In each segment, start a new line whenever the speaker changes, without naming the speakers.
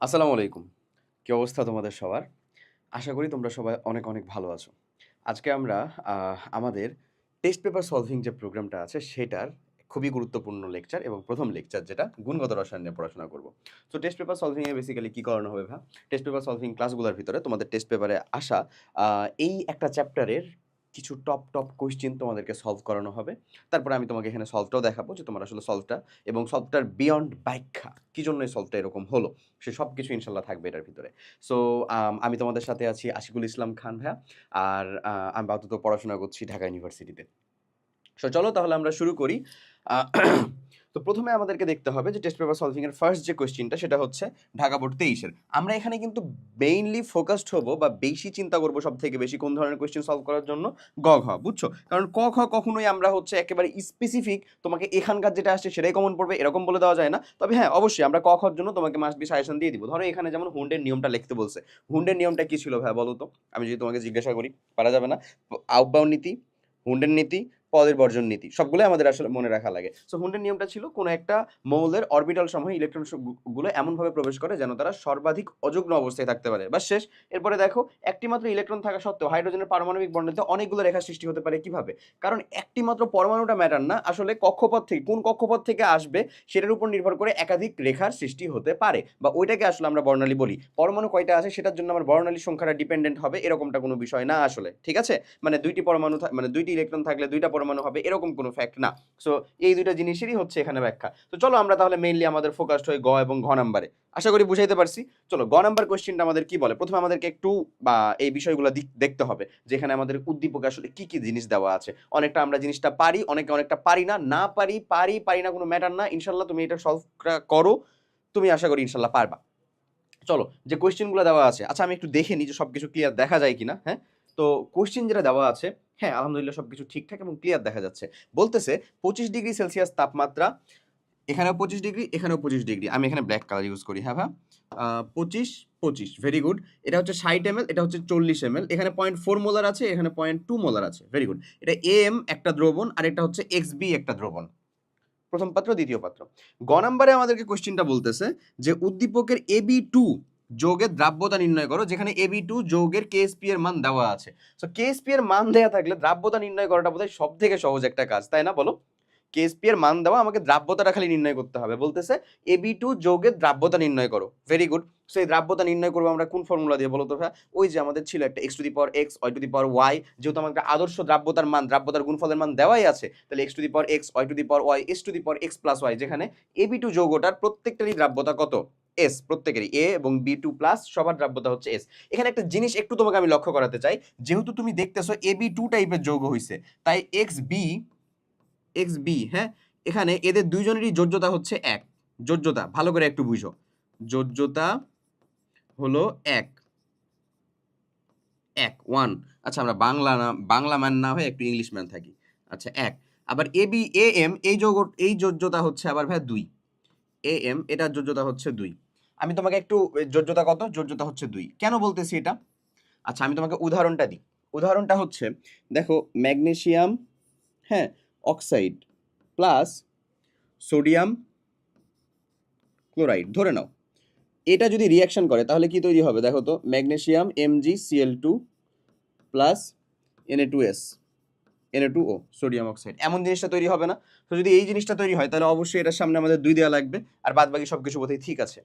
আসসালামু আলাইকুম। কি অবস্থা তোমাদের সবার? আশা করি তোমরা সবাই অনেক, অনেক ভালো আছো। আজকে আমরা আমাদের টেস্ট পেপার সলভিং যে প্রোগ্রামটা আছে সেটার খুবই গুরুত্বপূর্ণ লেকচার এবং ১ম লেকচার যেটা গুণগত রসায়ন নিয়ে পড়াশোনা করব। সো টেস্ট পেপার সলভিং এ বেসিক্যালি কি করানো হবে টেস্ট পেপার সলভিং ক্লাসগুলোর ভিতরে তোমাদের টেস্ট পেপারে আসা আ এই একটা চ্যাপ্টারের কিছু টপ কোয়েশ্চেন তোমাদেরকে সলভ করানো হবে। তারপরে আমি তোমাকে এখানে সলভটাও দেখাবো যে তোমার আসলে সলভটা এবং সলভটার বিয়ন্ড ব্যাখ্যা, কি জন্য এই সলভটা এরকম হলো? সে সবকিছু ইনশাআল্লাহ থাকবে এটার ভিতরে। সো আমি তোমাদের সাথে আছি আশিকুল ইসলাম খান ভাইয়া। আর আমি আপাতত পড়াশোনা করছি ঢাকা ইউনিভার্সিটিতে। সো চলো তাহলে আমরা শুরু করি। আ তো ১ম এ আমাদেরকে দেখতে হবে যে টেস্ট পেপার সলভিং এর ফার্স্ট যে কোয়েশ্চেনটা সেটা হচ্ছে ঢাকা বোর্ড ২৩ এর। আমরা এখানে কিন্তু মেইনলি ফোকাসড হবো বা বেশি চিন্তা করব সবথেকে বেশি কোন ধরনের কোয়েশ্চেন সলভ করার জন্য? গ, ঘ, বুঝছো? কারণ ক, খ কখনোই আমরা হচ্ছে একেবারে স্পেসিফিক তোমাকে এখানকার যেটা আসছে সেটাই কমন পড়বে এরকম বলে দেওয়া যায় না। তবে হ্যাঁ, অবশ্যই আমরা ক, খর জন্য তোমাকে মাস্ট বি সাজেশন দিয়ে দিব। ধরো এখানে যেমন হুন্ডের নিয়মটা লিখতে বলছে। হুন্ডের নিয়মটা কি ছিল ভাইয়া বলো তো? আমি যদি তোমাকে জিজ্ঞাসা করি, পারা যাবে না? আউটবাউন্ড নীতি, হুন্ডের নীতি, পদের বর্জন নীতি সবগুলোই আমাদের আসলে মনে রাখা লাগে। সো হুন্ডের নিয়মটা ছিল কোন একটা মৌলের অরবিটাল সমূহে ইলেকট্রন গুলো এমনভাবে প্রবেশ করে যেন তারা সর্বাধিক অযুগ্ম অবস্থায় থাকতে পারে। বাস শেষ। এরপরে দেখো একটি মাত্র ইলেকট্রন থাকা সত্ত্বেও হাইড্রোজেনের পারমাণবিক বন্টনে অনেকগুলো রেখা সৃষ্টি হতে পারে কিভাবে? কারণ একটি মাত্র পরমাণুটা ম্যাটার না, আসলে কক্ষপথ থেকে কোন কক্ষপথ থেকে আসবে সেটার উপর নির্ভর করে একাধিক রেখার সৃষ্টি হতে পারে বা ওইটাকে আসলে আমরা বর্ণালী বলি। পরমাণু কয়টা আছে সেটার জন্য আমার বর্ণালী সংখ্যাটা ডিপেন্ডেন্ট হবে এরকমটা কোনো বিষয় না আসলে। ঠিক আছে? মানে ২টি পরমাণু মানে ২টি ইলেকট্রন থাকলে ২টা পরমাণু হবে এরকম কোনো ফ্যাক্ট না। সো এই ২টা জিনিসেরই হচ্ছে এখানে ব্যাখ্যা। তো চলো আমরা তাহলে মেইনলি আমাদের ফোকাসড হই গ এবং ঘ নাম্বারে। আশা করি বুঝাইতে পারছি। চলো গ নাম্বার কোয়েশ্চেনটা আমাদের কি বলে? প্রথমে আমাদেরকে একটু এই বিষয়গুলো দেখতে হবে যে এখানে আমাদের উদ্দীপকে আসলে কি জিনিস দেওয়া আছে। অনেকটা আমরা জিনিসটা পারি, অনেকটা পারি না। না পারি, পারি না কোনো ম্যাটার না। ইনশাআল্লাহ তুমি এটা সলভটা করো। তুমি আশা করি ইনশাআল্লাহ পারবা। চলো যে কোয়েশ্চেনগুলো দেওয়া আছে, আচ্ছা আমি একটু দেখে নিই যে সবকিছু ক্লিয়ার দেখা যায় কিনা, হ্যাঁ? তো কোয়েশ্চেন যেটা দেওয়া আছে, হ্যাঁ, আলহামদুলিল্লাহ সবকিছু ঠিকঠাক এবং ক্লিয়ার দেখা যাচ্ছে। বলতেছে 25°C তাপমাত্রা, এখানেও 25°, এখানেও 25°। আমি এখানে ব্ল্যাক কালার ইউজ করি, হ্যাঁ, 25, 25 ভেরি গুড। এটা হচ্ছে 60 ml, এটা হচ্ছে 40 ml। এখানে 0.4 মোলার আছে, এখানে 0.2 মোলার আছে। Very good. এটা AM একটা দ্রবণ আর এটা হচ্ছে XB একটা দ্রবণ। প্রথম পাত্র, দ্বিতীয় পাত্র। গ নাম্বারে আমাদেরকে কোয়েশ্চেনটা বলতেছে যে উদ্দীপকের AB2 যৌগের দ্রাব্যতা নির্ণয় করো, যেখানে AB2 যৌগের KSP এর মান দেওয়া আছে। সো KSP এর মান দেওয়া থাকলে দ্রাব্যতা নির্ণয় করাটা বোধহয় সবথেকে সহজ একটা কাজ, তাই না বলো? KSP এর মান দেওয়া, আমাকে দ্রাব্যতাটা খালি নির্ণয় করতে হবে। বলতেছে AB2 যৌগের দ্রাব্যতা নির্ণয় করো। Very good. সো এই দ্রাব্যতা নির্ণয় করবো আমরা কোন ফর্মুলা দিয়ে বলো তো ভাই? ওই যে আমাদের ছিল একটা x⁴x y⁴y, যেহেতু আমাদের আদর্শ দ্রাব্যতার মান, দ্রাব্যতার গুণফলের মান দেওয়াই আছে, তাহলে x⁴x y⁴y s⁴x+y, যেখানে AB2 যৌগটার প্রত্যেকটারই দ্রাব্যতা কত? S, প্রত্যেকেরই A এবং B2 প্লাস সবার দ্রাব্যতা হচ্ছে S। এখানে একটা জিনিস একটু তোমাকে আমি লক্ষ্য করাতে চাই, যেহেতু তুমি দেখতেছো AB2 টাইপের যৌগ হইছে, তাই XB, হ্যাঁ, এখানে এদের দুইজনেরই যোজ্যতা হচ্ছে ১। যোজ্যতা ভালো করে একটু বুঝো। যোজ্যতা হলো ১, 1। আচ্ছা আমরা বাংলা ম্যান না হয়ে একটু ইংলিশ ম্যান থাকি। আচ্ছা ১। আবার AM এই যোজ্যতা হচ্ছে আবার ভাই ২। AM এটার যোজ্যতা হচ্ছে ২। আমি তোমাকে একটু যোজ্যতা কত? যোজ্যতা হচ্ছে ২। কেন বলতেছি এটা? আচ্ছা আমি তোমাকে উদাহরণটা দিই। উদাহরণটা হচ্ছে দেখো ম্যাগনেসিয়াম, হ্যাঁ, অক্সাইড প্লাস সোডিয়াম ক্লোরাইড ধরে নাও। এটা যদি রিঅ্যাকশন করে তাহলে কি তৈরি হবে দেখো তো? Magnesium MgCl2 plus Na2S, Na2O, sodium oxide. এমন জিনিসটা তৈরি হবে না? তো যদি এই জিনিসটা তৈরি হয় তাহলে অবশ্যই এটার সামনে আমাদের ২ দেওয়া লাগবে আর বাদবাকি সবকিছু বোধহয় ঠিক আছে।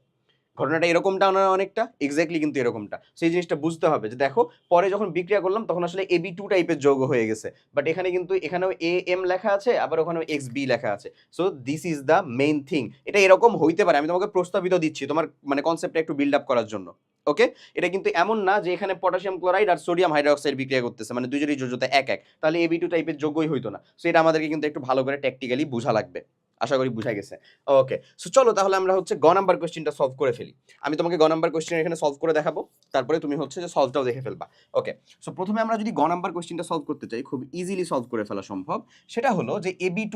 ঘটনাটা এরকমটা না অনেকটা? এক্স্যাক্টলি কিন্তু এরকমটা। সেই জিনিসটা বুঝতে হবে যে দেখো পরে যখন বিক্রিয়া করলাম তখন আসলে AB2 টাইপের যৌগ হয়ে গেছে। বাট এখানে কিন্তু এখানেও AM লেখা আছে, আবার ওখানেও XB লেখা আছে। So this is the main thing. এটা এরকম হইতে পারে, আমি তোমাকে প্রস্তাবিত দিচ্ছি তোমার মানে কনসেপ্টটা একটু বিল্ড আপ করার জন্য। ওকে? এটা কিন্তু এমন না যে এখানে পটাশিয়াম ক্লোরাইড আর সোডিয়াম হাইড্রোক্সাইড বিক্রিয়া করতেছে, মানে দুইজনের যোজ্যতা ১, তাহলে AB2 টাইপের যৌগই হইতো না। সো এটা আমাদেরকে কিন্তু একটু ভালো করে ট্যাকটিক্যালি বুঝা লাগবে। আশা করি বুঝা গেছে। ওকে, সো চলো তাহলে আমরা হচ্ছে গ নাম্বার কোয়েশ্চেনটা সলভ করে ফেলি। আমি তোমাকে গ নাম্বার কোয়েশ্চেন এখানে সলভ করে দেখাবো, তারপরে তুমি হচ্ছে যে সলভটাও দেখে ফেলবা। ওকে, সো প্রথমে আমরা যদি গ নাম্বার কোয়েশ্চেনটা সলভ করতে চাই, খুব ইজিলি সলভ করে ফেলা সম্ভব। সেটা হলো যে AB2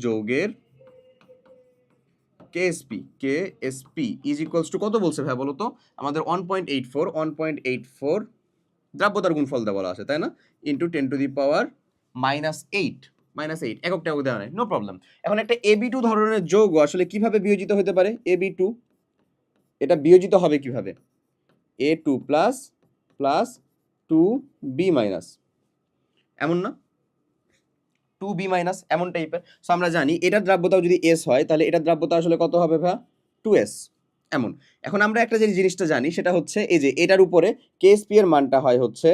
যৌগের কেএসপি ইজ ইকুয়ালস টু কত বলছে ভাই বলো তো? আমাদের 1.84 দ্রাব্যতার গুণফল দেওয়া বলা আছে, তাই না? ইন্টু 10⁻⁻⁸ -8 এককটা দেওয়া নাই, নো প্রবলেম। এখন একটা AB2 ধরনের যৌগ আসলে কিভাবে বিয়োজিত হতে পারে? AB2 এটা বিয়োজিত হবে কিভাবে? A2 plus plus 2B minus, এমন না? 2B মাইনাস এমন টাইপের। সো আমরা জানি এটার দ্রাব্যতাও যদি S হয় তাহলে এটার দ্রাব্যতা আসলে কত হবে ভাই? 2S এমন। এখন আমরা একটা যে জিনিসটা জানি সেটা হচ্ছে এই যে এটার উপরে KSP এর মানটা হয় হচ্ছে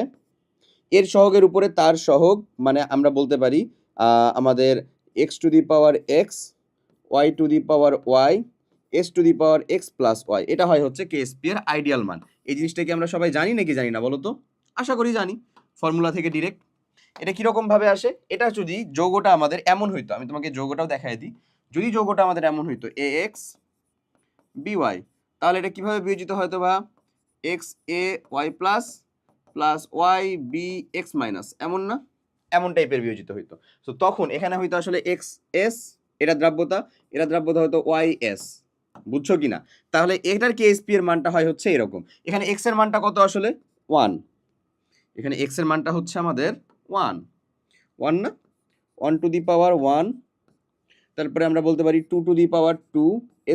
এর সহগের উপরে তার সহগ, মানে আমরা বলতে পারি আমাদের x two the power x, y two the power y, s two the power x plus y, এটা হয় হচ্ছে KSP এর আইডিয়াল মান। এই জিনিসটা কি আমরা সবাই জানি নাকি জানি না বলো তো? আশা করি জানি, ফর্মুলা থেকে ডিরেক্ট। এটা কিরকম ভাবে আসে? এটা যদি যৌগটা আমাদের এমন হইতো, আমি তোমাকে যৌগটাও দেখাই দিই, যদি যৌগটা আমাদের এমন হইতো ax by, তাহলে এটা কিভাবে বিয়োজিত হয়তো বা x a y plus plus y b x minus, এমন না? এমন টাইপের বিয়োজিত হইতো। তো তখন এখানে হয়তো আসলে x s এটা দ্রাব্যতা হয়তো y s, বুঝছো কিনা? তাহলে এটার KSP এর মানটা হয় হচ্ছে এরকম। এখানে x এর মানটা কত আসলে? 1। এখানে x এর মানটা হচ্ছে আমাদের 1 না? 1 টু দি পাওয়ার 1, তারপরে আমরা বলতে পারি 2 two the power 2,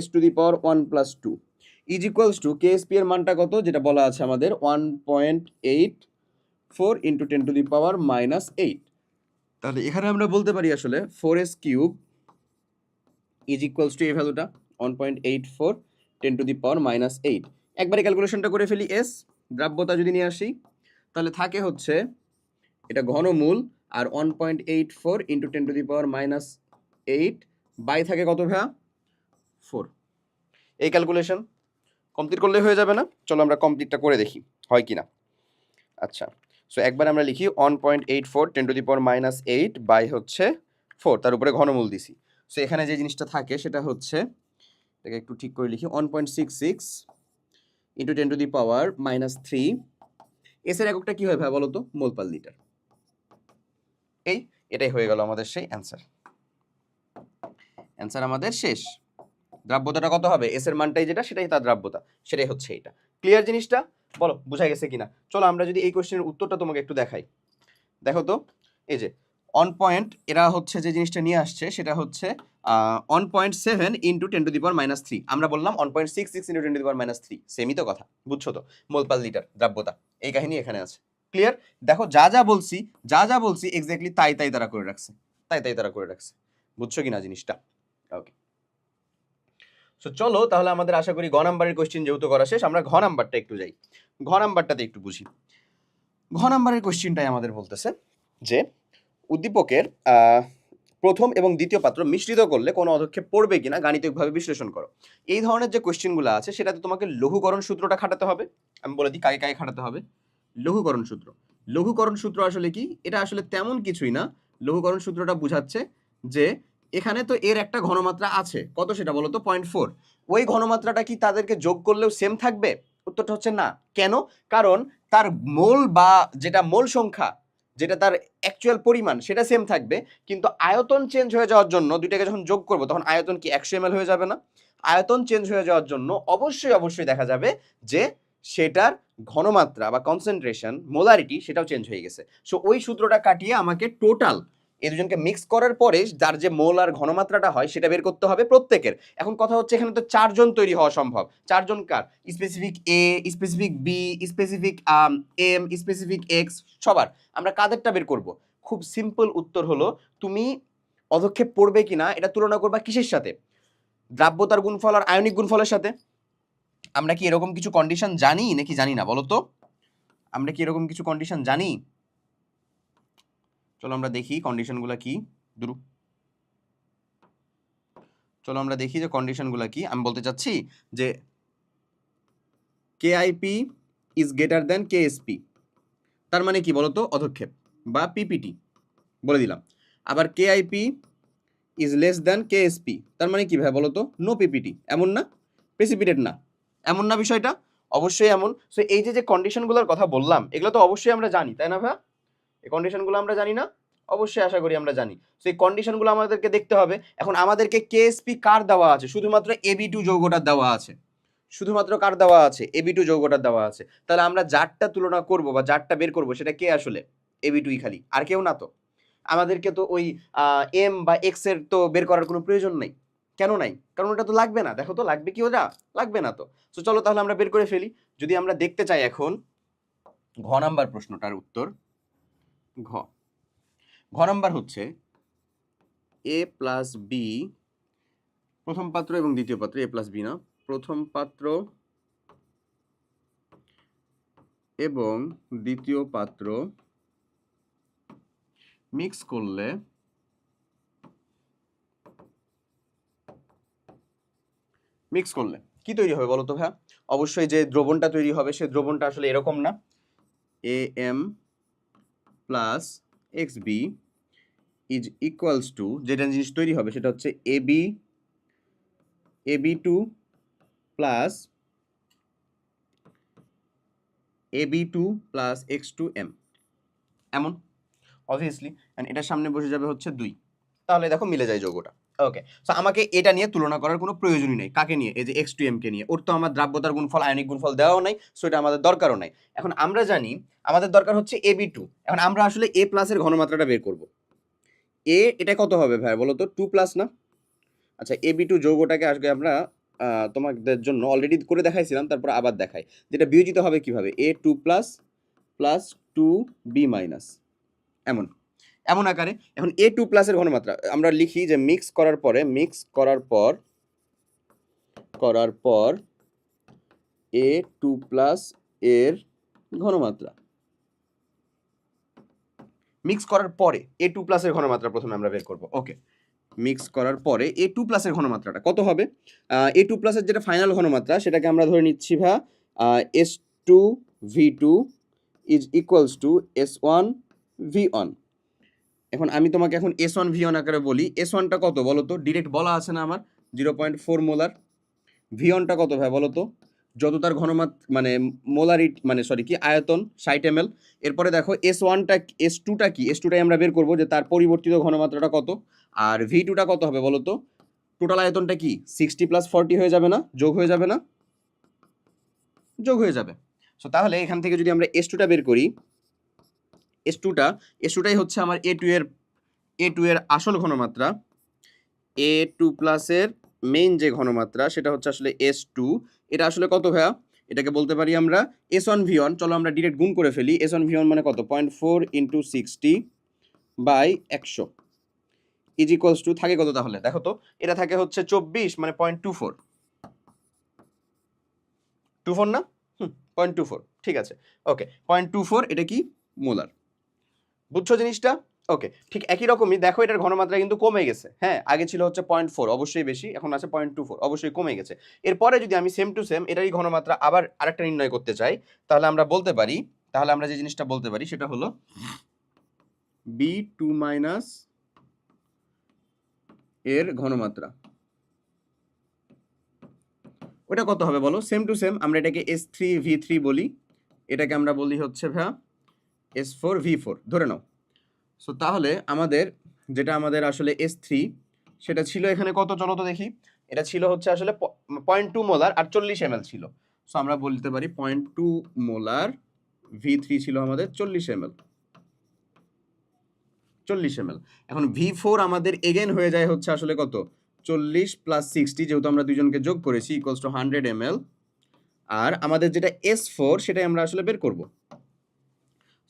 s two the power 1 plus 2 is equals two KSP এর মানটা কত? যেটা বলা আছে আমাদের 1.84 into 10 to the power minus 8। তাহলে এখানে আমরা বলতে পারি আসলে 4s cube is equals two এই ভ্যালুটা 1.84 10 টু দি পাওয়ার মাইনাস 8। একবারে ক্যালকুলেশনটা করে ফেলি। s দ্রাব্যতা যদি নিয়ে আসি তাহলে থাকে হচ্ছে এটা ঘনমূল আর 1.84 into 10 to the power minus 8 by থাকে কত ভাইয়া? 4। এই ক্যালকুলেশন কমপ্লিট করলে হয়ে যাবে না? চলো আমরা কমপ্লিটটা করে দেখি হয় কিনা। আচ্ছা, সো একবার আমরা লিখি 1.84 10 to the power minus 8 by হচ্ছে 4, তার উপরে ঘনমূল দিছি। সো এখানে যে জিনিসটা থাকে সেটা হচ্ছে, এটাকে একটু ঠিক করে লিখি, 1.66 into 10 to the power minus 3। S এর এককটা কি হয় ভাই বলো তো? মোল পার লিটার। এটাই হয়ে গেল আমাদের সেই অ্যান্সার আমাদের শেষ। দ্রাব্যতাটা কত হবে? এস এর মানটাই যেটা সেটাই তার দ্রাব্যতা, সেটাই হচ্ছে এটা। ক্লিয়ার জিনিসটা? বলো বোঝা গেছে কিনা? চলো আমরা যদি এই কোশ্চেনের উত্তরটা তোমাকে একটু দেখাই। দেখো তো, এই যে অন পয়েন্ট এরা হচ্ছে যে জিনিসটা নিয়ে আসছে সেটা হচ্ছে 1.7 into 10 to the power minus 3। আমরা বললাম 1.66 into 10 to the power minus 3, সেমই তো কথা, বুঝছো তো? মোল পার লিটার দ্রাব্যতা, এই কাহিনী এখানে আছে। ক্লিয়ার? দেখো যা বলছি এক্স্যাক্টলি তাই তারা করে রাখছে, বুঝছো কিনা জিনিসটা? ওকে, সো চলো তাহলে আমাদের আশা করি ঘ নাম্বারের কোশ্চেন যেহেতু করা শেষ, আমরা ঘ নাম্বারটা একটু যাই, ঘ নাম্বারটাতে একটু বুঝি। ঘ নাম্বারের কোশ্চেনটাই আমাদের বলতেছে যে উদ্দীপকের প্রথম এবং দ্বিতীয় পাত্র মিশ্রিত করলে কোনো অধক্ষেপ পড়বে কিনা গাণিতিকভাবে বিশ্লেষণ করো। এই ধরনের যে কোশ্চেনগুলো আছে সেটাতে তোমাকে লঘুকরণ সূত্রটা খাটাতে হবে। আমি বলে দিই কাকে খাটাতে হবে। লঘুকরণ সূত্র আসলে কি? এটা আসলে তেমন কিছুই না। লঘুকরণ সূত্রটা বোঝাচ্ছে যে এখানে তো এর একটা ঘনমাত্রা আছে, কত সেটা বলো তো? 0.4। ওই ঘনমাত্রাটা কি তাদেরকে যোগ করলেও সেম থাকবে? উত্তরটা হচ্ছে না। কেন? কারণ তার মোল বা যেটা মোল সংখ্যা, যেটা তার অ্যাকচুয়াল পরিমাণ সেটা সেম থাকবে, কিন্তু আয়তন চেঞ্জ হয়ে যাওয়ার জন্য দুইটাকে যখন যোগ করবো তখন আয়তন কি 100 ml হয়ে যাবে না? আয়তন চেঞ্জ হয়ে যাওয়ার জন্য অবশ্যই দেখা যাবে যে সেটার ঘনমাত্রা বা কনসেন্ট্রেশন, মোলারিটি, সেটাও চেঞ্জ হয়ে গেছে। সো ওই সূত্রটা কাটিয়ে আমাকে টোটাল এই দুজনকে মিক্স করার পরে যার যে মোল আর ঘনমাত্রাটা হয় সেটা বের করতে হবে প্রত্যেকের। এখন কথা হচ্ছে এখানে তো 4 জন তৈরি হওয়া সম্ভব। 4 জন কার? Specific A, specific B, specific M, specific X, সবার। আমরা কাদেরটা বের করব? খুব সিম্পল উত্তর হলো, তুমি অধক্ষেপ পড়বে কিনা এটা তুলনা করবা কিসের সাথে? দ্রাব্যতার গুণফল আর আয়নিক গুণফলের সাথে। আমরা কি এরকম কিছু কন্ডিশন জানি নাকি জানি না বলো তো? আমরা কি এরকম কিছু কন্ডিশন জানি? চলো আমরা দেখি কন্ডিশনগুলো কি। চলো আমরা দেখি যে কন্ডিশনগুলো কি। আমি বলতে চাচ্ছি যে KIP is greater than KSP, তার মানে কি বলতো? অধক্ষেপ বা পিপিটি বলে দিলাম। আবার KIP is less than KSP, তার মানে কি ভাই বলতো? নো পিপিটি, এমন না? প্রেসিপিটেড না, এমন না বিষয়টা? অবশ্যই এমন। সো এই যে কন্ডিশনগুলোর কথা বললাম এগুলো তো অবশ্যই আমরা জানি, তাই না ভাই? এই কন্ডিশনগুলো আমরা জানি না? অবশ্যই আশা করি আমরা জানি। সো এই কন্ডিশনগুলো আমাদেরকে দেখতে হবে। এখন আমাদেরকে কেএসপি কার দেওয়া আছে? শুধুমাত্র AB2 যৌগটার দেওয়া আছে। শুধুমাত্র কার দেওয়া আছে? AB2 যৌগটার দেওয়া আছে। তাহলে আমরা যারটা তুলনা করব বা যারটা বের করব সেটা কে আসলে? AB2 খালি, আর কেউ না তো। আমাদেরকে তো ওই এম বা এক্স এর তো বের করার কোনো প্রয়োজন নেই। কেন নাই? কারণ ওটা তো লাগবে না। দেখো তো লাগবে কি ওটা? লাগবে না তো। সো চলো তাহলে আমরা বের করে ফেলি। যদি আমরা দেখতে চাই এখন ঘ নাম্বার প্রশ্নটার উত্তর, ঘ ঘ নাম্বার হচ্ছে এ প্লাস বি, প্রথম পাত্র এবং দ্বিতীয় পাত্র, এ প্লাস বি না, প্রথম পাত্র এবং দ্বিতীয় পাত্র মিক্স করলে কি তৈরি হবে বলো তো ভাইয়া? অবশ্যই যে দ্রবণটা তৈরি হবে সে দ্রবণটা আসলে এরকম না, A M plus X B is equals to, যেটা জিনিস তৈরি হবে সেটা হচ্ছে AB two plus X two M, এমন অবভিয়াসলি। অ্যান্ড এটার সামনে বসে যাবে হচ্ছে 2। তাহলে দেখো মিলে যায় যৌগটা। ওকে, সো আমাকে এটা নিয়ে তুলনা করার কোনো প্রয়োজনই নেই। কাকে নিয়ে? এই যে এক্স টু এম কে নিয়ে। ওর তো আমার দ্রাব্যতার গুণফল, আয়নিক গুণফল দেওয়াও নাই, সো এটা আমাদের দরকারও নাই। এখন আমরা জানি আমাদের দরকার হচ্ছে এবি টু। এখন আমরা আসলে এ প্লাসের ঘনমাত্রাটা বের করব। এটা কত হবে ভাই বলো তো? 2 প্লাস না? আচ্ছা, এবি টু যৌগটাকে আজকে আমরা তোমাদের জন্য অলরেডি করে দেখাইছিলাম, তারপর আবার দেখাই যেটা বিয়োজিত হবে কিভাবে। A two plus plus two B minus, এমন এমন আকারে। এখন এ টু প্লাসের ঘনমাত্রা আমরা লিখি যে মিক্স করার পর এ টু প্লাস এর ঘনমাত্রা, মিক্স করার পরে এ টু প্লাসের ঘনমাত্রা প্রথমে আমরা বের করব। ওকে, মিক্স করার পরে এ টু প্লাসের ঘনমাত্রাটা কত হবে? এ টু প্লাসের যেটা ফাইনাল ঘনমাত্রা সেটাকে আমরা ধরে নিচ্ছি ভা S two V two is equals to S one V one. এখন আমি তোমাকে এখন এস ওয়ান ভি ওয়ান আকারে বলি। এস ওয়ানটা কত বলো তো? ডিরেক্ট বলা আছে না আমার, 0.4 মোলার। ভি ওয়ানটা কত ভাই বলো তো? যত তার ঘনমাত্রা মানে মোলারিটি মানে সরি কি আয়তন 60 ml। এরপরে দেখো এস ওয়ানটা, এস টুটা কি? এস টুটাই আমরা বের করবো যে তার পরিবর্তিত ঘনমাত্রাটা কত। আর ভি টুটা কত হবে বলো তো? টোটাল আয়তনটা কি 60 + 40 হয়ে যাবে না? যোগ হয়ে যাবে না? যোগ হয়ে যাবে। সো তাহলে এখান থেকে যদি আমরা এস টুটা বের করি, এস টুটাই হচ্ছে আমার এ টু এর আসল ঘনমাত্রা। এ টু প্লাসের মেইন যে ঘনমাত্রা সেটা হচ্ছে আসলে এস টু। এটা আসলে কত ভাইয়া? এটাকে বলতে পারি আমরা এস ওয়ান ভি ওয়ান। চলো আমরা ডিরেক্ট গুণ করে ফেলি। এস ওয়ান ভি ওয়ান মানে কত? 0.4 × 60/100 ইজ ইকুয়ালস টু থাকে কত তাহলে? দেখো তো, এটা থাকে হচ্ছে 24 মানে 0.24। 24 না? 0.24, ঠিক আছে। ওকে, 0.24 এটা কি? মোলার। বুঝছো জিনিসটা? ওকে, ঠিক একই রকমই দেখো এটার ঘনমাত্রা কিন্তু কমে গেছে। হ্যাঁ, আগে ছিল হচ্ছে 0.4, অবশ্যই বেশি, এখন আছে 0.24, অবশ্যই কমে গেছে। এরপরে যদি আমি সেম টু সেম এটারই ঘনমাত্রা আবার আরেকটা নির্ণয় করতে চাই, তাহলে আমরা বলতে পারি, যে জিনিসটা বলতে পারি সেটা হলো বি টু মাইনাস এর ঘনমাত্রা। ওটা কত হবে বলো? সেম টু সেম আমরা এটাকে S3V3 বলি, এটাকে আমরা বলি হচ্ছে ভাইয়া S4V4 ধরে নাও। সো তাহলে আমাদের আসলে S3 সেটা ছিল এখানে কত চলো তো দেখি। এটা ছিল হচ্ছে আসলে 0.2 মোলার আর 40 ml ছিল। সো আমরা বলতে পারি 0.2 মোলার, V3 ছিল আমাদের 40 ml। এখন V4 আমাদের এগেন হয়ে যায় হচ্ছে আসলে কত? 40 + 60, যেহেতু আমরা দুইজনকে যোগ করেছি, ইকুয়ালস টু 100 ml। আর আমাদের যেটা S4 সেটাই আমরা আসলে বের করব।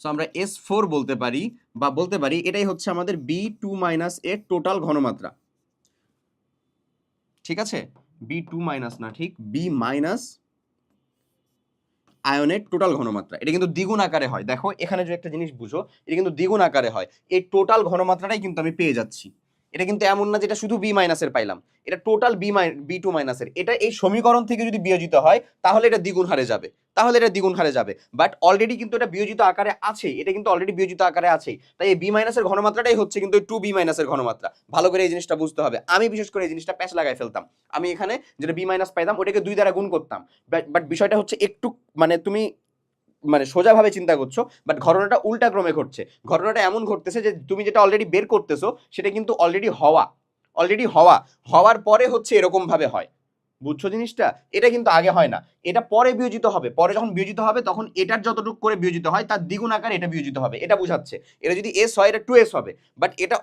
সো আমরা S4 বলতে পারি, এটাই হচ্ছে আমাদের B2 মাইনাস এর টোটাল ঘনমাত্রা। ঠিক আছে, B2 মাইনাস না, ঠিক B মাইনাস আয়নের টোটাল ঘনমাত্রা। এটা কিন্তু দ্বিগুণ আকারে হয়। দেখো এখানে যে একটা জিনিস বুঝো, এটা কিন্তু দ্বিগুণ আকারে হয়। এই টোটাল ঘনমাত্রাটাই কিন্তু আমি পেয়ে যাচ্ছি। এটা কিন্তু এমন না যেটা শুধু বি মাইনাসের পাইলাম, এটা টোটাল বি টু মাইনাসের। এটা এই সমীকরণ থেকে যদি বিয়োজিত হয় তাহলে এটা দ্বিগুণ হারে যাবে, বাট অলরেডি কিন্তু এটা বিয়োজিত আকারে আছে, তাই এই বি মাইনাসের ঘনমাত্রাটাই হচ্ছে কিন্তু টু বি মাইনাসের ঘনমাত্রা। ভালো করে এই জিনিসটা বুঝতে হবে। আমি বিশেষ করে এই জিনিসটা প্যাচ লাগাই ফেলতাম। আমি এখানে যেটা বি মাইনাস পাইতাম ওটাকে 2 দ্বারা গুণ করতাম, বাট বিষয়টা হচ্ছে একটু মানে তুমি সোজাভাবে চিন্তা করছো, বাট ঘটনাটা উল্টা ক্রমে ঘটছে। ঘটনাটা এমন ঘটতেছে যে তুমি যেটা অলরেডি বের করতেছো সেটা কিন্তু অলরেডি হওয়ার পরে হচ্ছে এরকম ভাবে হয়। বুঝছো জিনিসটা? এটা কিন্তু আগে হয় না, এটা পরে বিয়োজিত হবে। পরে যখন বিয়োজিত হবে তখন এটার যতটুকু করে বিয়োজিত হয় তার দ্বিগুণ আকারে এটা বিয়োজিত হবে, এটা বুঝাচ্ছে। এটা যদি এস হয় এটা 2s হবে, বাট এটা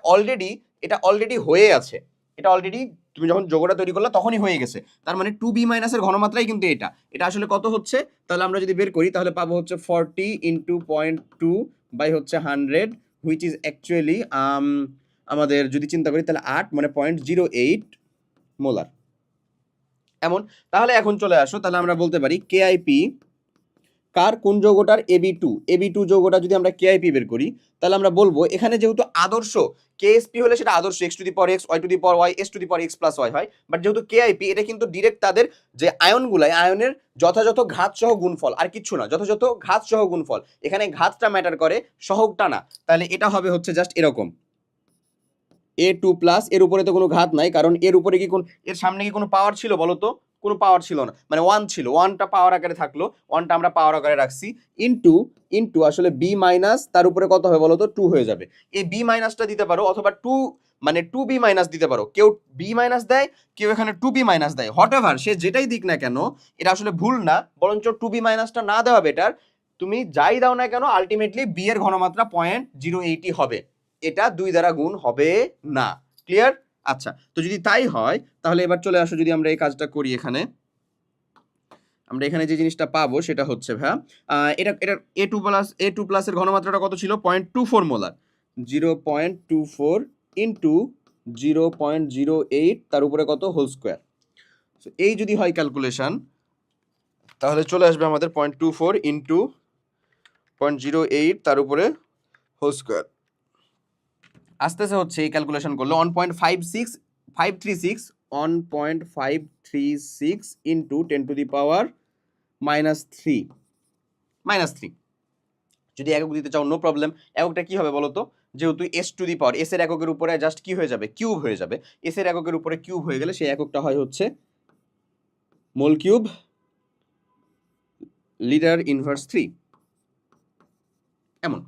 অলরেডি হয়ে আছে। এটা অলরেডি তুমি যখন যোগটা তৈরি করলে তখনই হয়ে গেছে। তার মানে 2b মাইনাসের ঘনমাত্রাই কিন্তু এটা। এটা আসলে কত হচ্ছে? তাহলে আমরা যদি বের করি তাহলে পাবো হচ্ছে 40 ইন্টু 0.2 বাই হচ্ছে 100, হুইচ ইজ অ্যাকচুয়ালি আমাদের যদি চিন্তা করি তাহলে 8 মানে 0.08 মোলার। এমন তাহলে এখন চলে আসো, তাহলে আমরা বলতে পারি কেআইপি কার কোন যৌগটার এবি টু যৌগটা যদি আমরা কেআইপি বের করি তাহলে আমরা বলবো এখানে যেহেতু আদর্শ কেএসপি হলে সেটা আদর্শ X to the power X Y to the power Y S to the power X plus Y হয়, বাট যেহেতু কেআইপি এটা কিন্তু ডিরেক্ট তাদের যে আয়নগুলাই আয়নের যথাযথ ঘাত সহ গুণফল, আর কিচ্ছু না, যথাযথ ঘাত সহ গুণফল। এখানে ঘাতটা ম্যাটার করে, সহগটা না। তাহলে এটা হবে হচ্ছে জাস্ট এরকম A2 প্লাস, এর উপরে তো কোনো ঘাত নাই, কারণ এর উপরে কি কোন এর সামনে কি কোনো পাওয়ার ছিল বলো তো? কোনো পাওয়ার ছিল না, মানে 1 ছিল, 1টা পাওয়ার আকারে থাকলো, 1টা আমরা পাওয়ার আকারে রাখছি, ইনটু ইনটু আসলে বি মাইনাস তার উপরে কত হবে বলো তো? 2 হয়ে যাবে। এই বি মাইনাসটা দিতে পারো, অথবা 2 মানে 2b মাইনাস দিতে পারো। কেউ বি মাইনাস দেয়, কেউ এখানে 2b মাইনাস দেয়, হোয়াট এভার সে যেটাই দিক না কেন এটা আসলে ভুল না, বরঞ্চ 2b মাইনাসটা না দেওয়া বেটার। তুমি যাই দাও না কেন আলটিমেটলি বি এর ঘনমাত্রা 0.080 হবে, এটা 2 দ্বারা গুণ হবে না। ক্লিয়ার? আচ্ছা, তো যদি তাই হয় তাহলে এবার চলে আসো, যদি আমরা এই কাজটা করি, এখানে আমরা এখানে যে জিনিসটা পাবো সেটা হচ্ছে ভাইয়া এটা এ টু প্লাসের ঘনমাত্রাটা কত ছিল? 0.24 মোলার। 0.24 ইন্টু 0.08 তার উপরে কত? Whole square. এই যদি হয় ক্যালকুলেশন তাহলে চলে আসবে আমাদের 0.24 ইন্টু 0.08 তার উপরে হোল স্কোয়ার। আসতেছে হচ্ছে এই ক্যালকুলেশন করলে 1.536 ইন্টু 10 টু দি পাওয়ার -3 যদি একক দিতে চাও নো প্রবলেম। এককটা কি হবে বলো তো? যেহেতু S to the power, S এর এককের উপরে জাস্ট কি হয়ে যাবে? কিউব হয়ে যাবে। এস এর এককের উপরে কিউব হয়ে গেলে সেই এককটা হয় হচ্ছে মোল কিউব লিটার ইনভার্স 3। এমন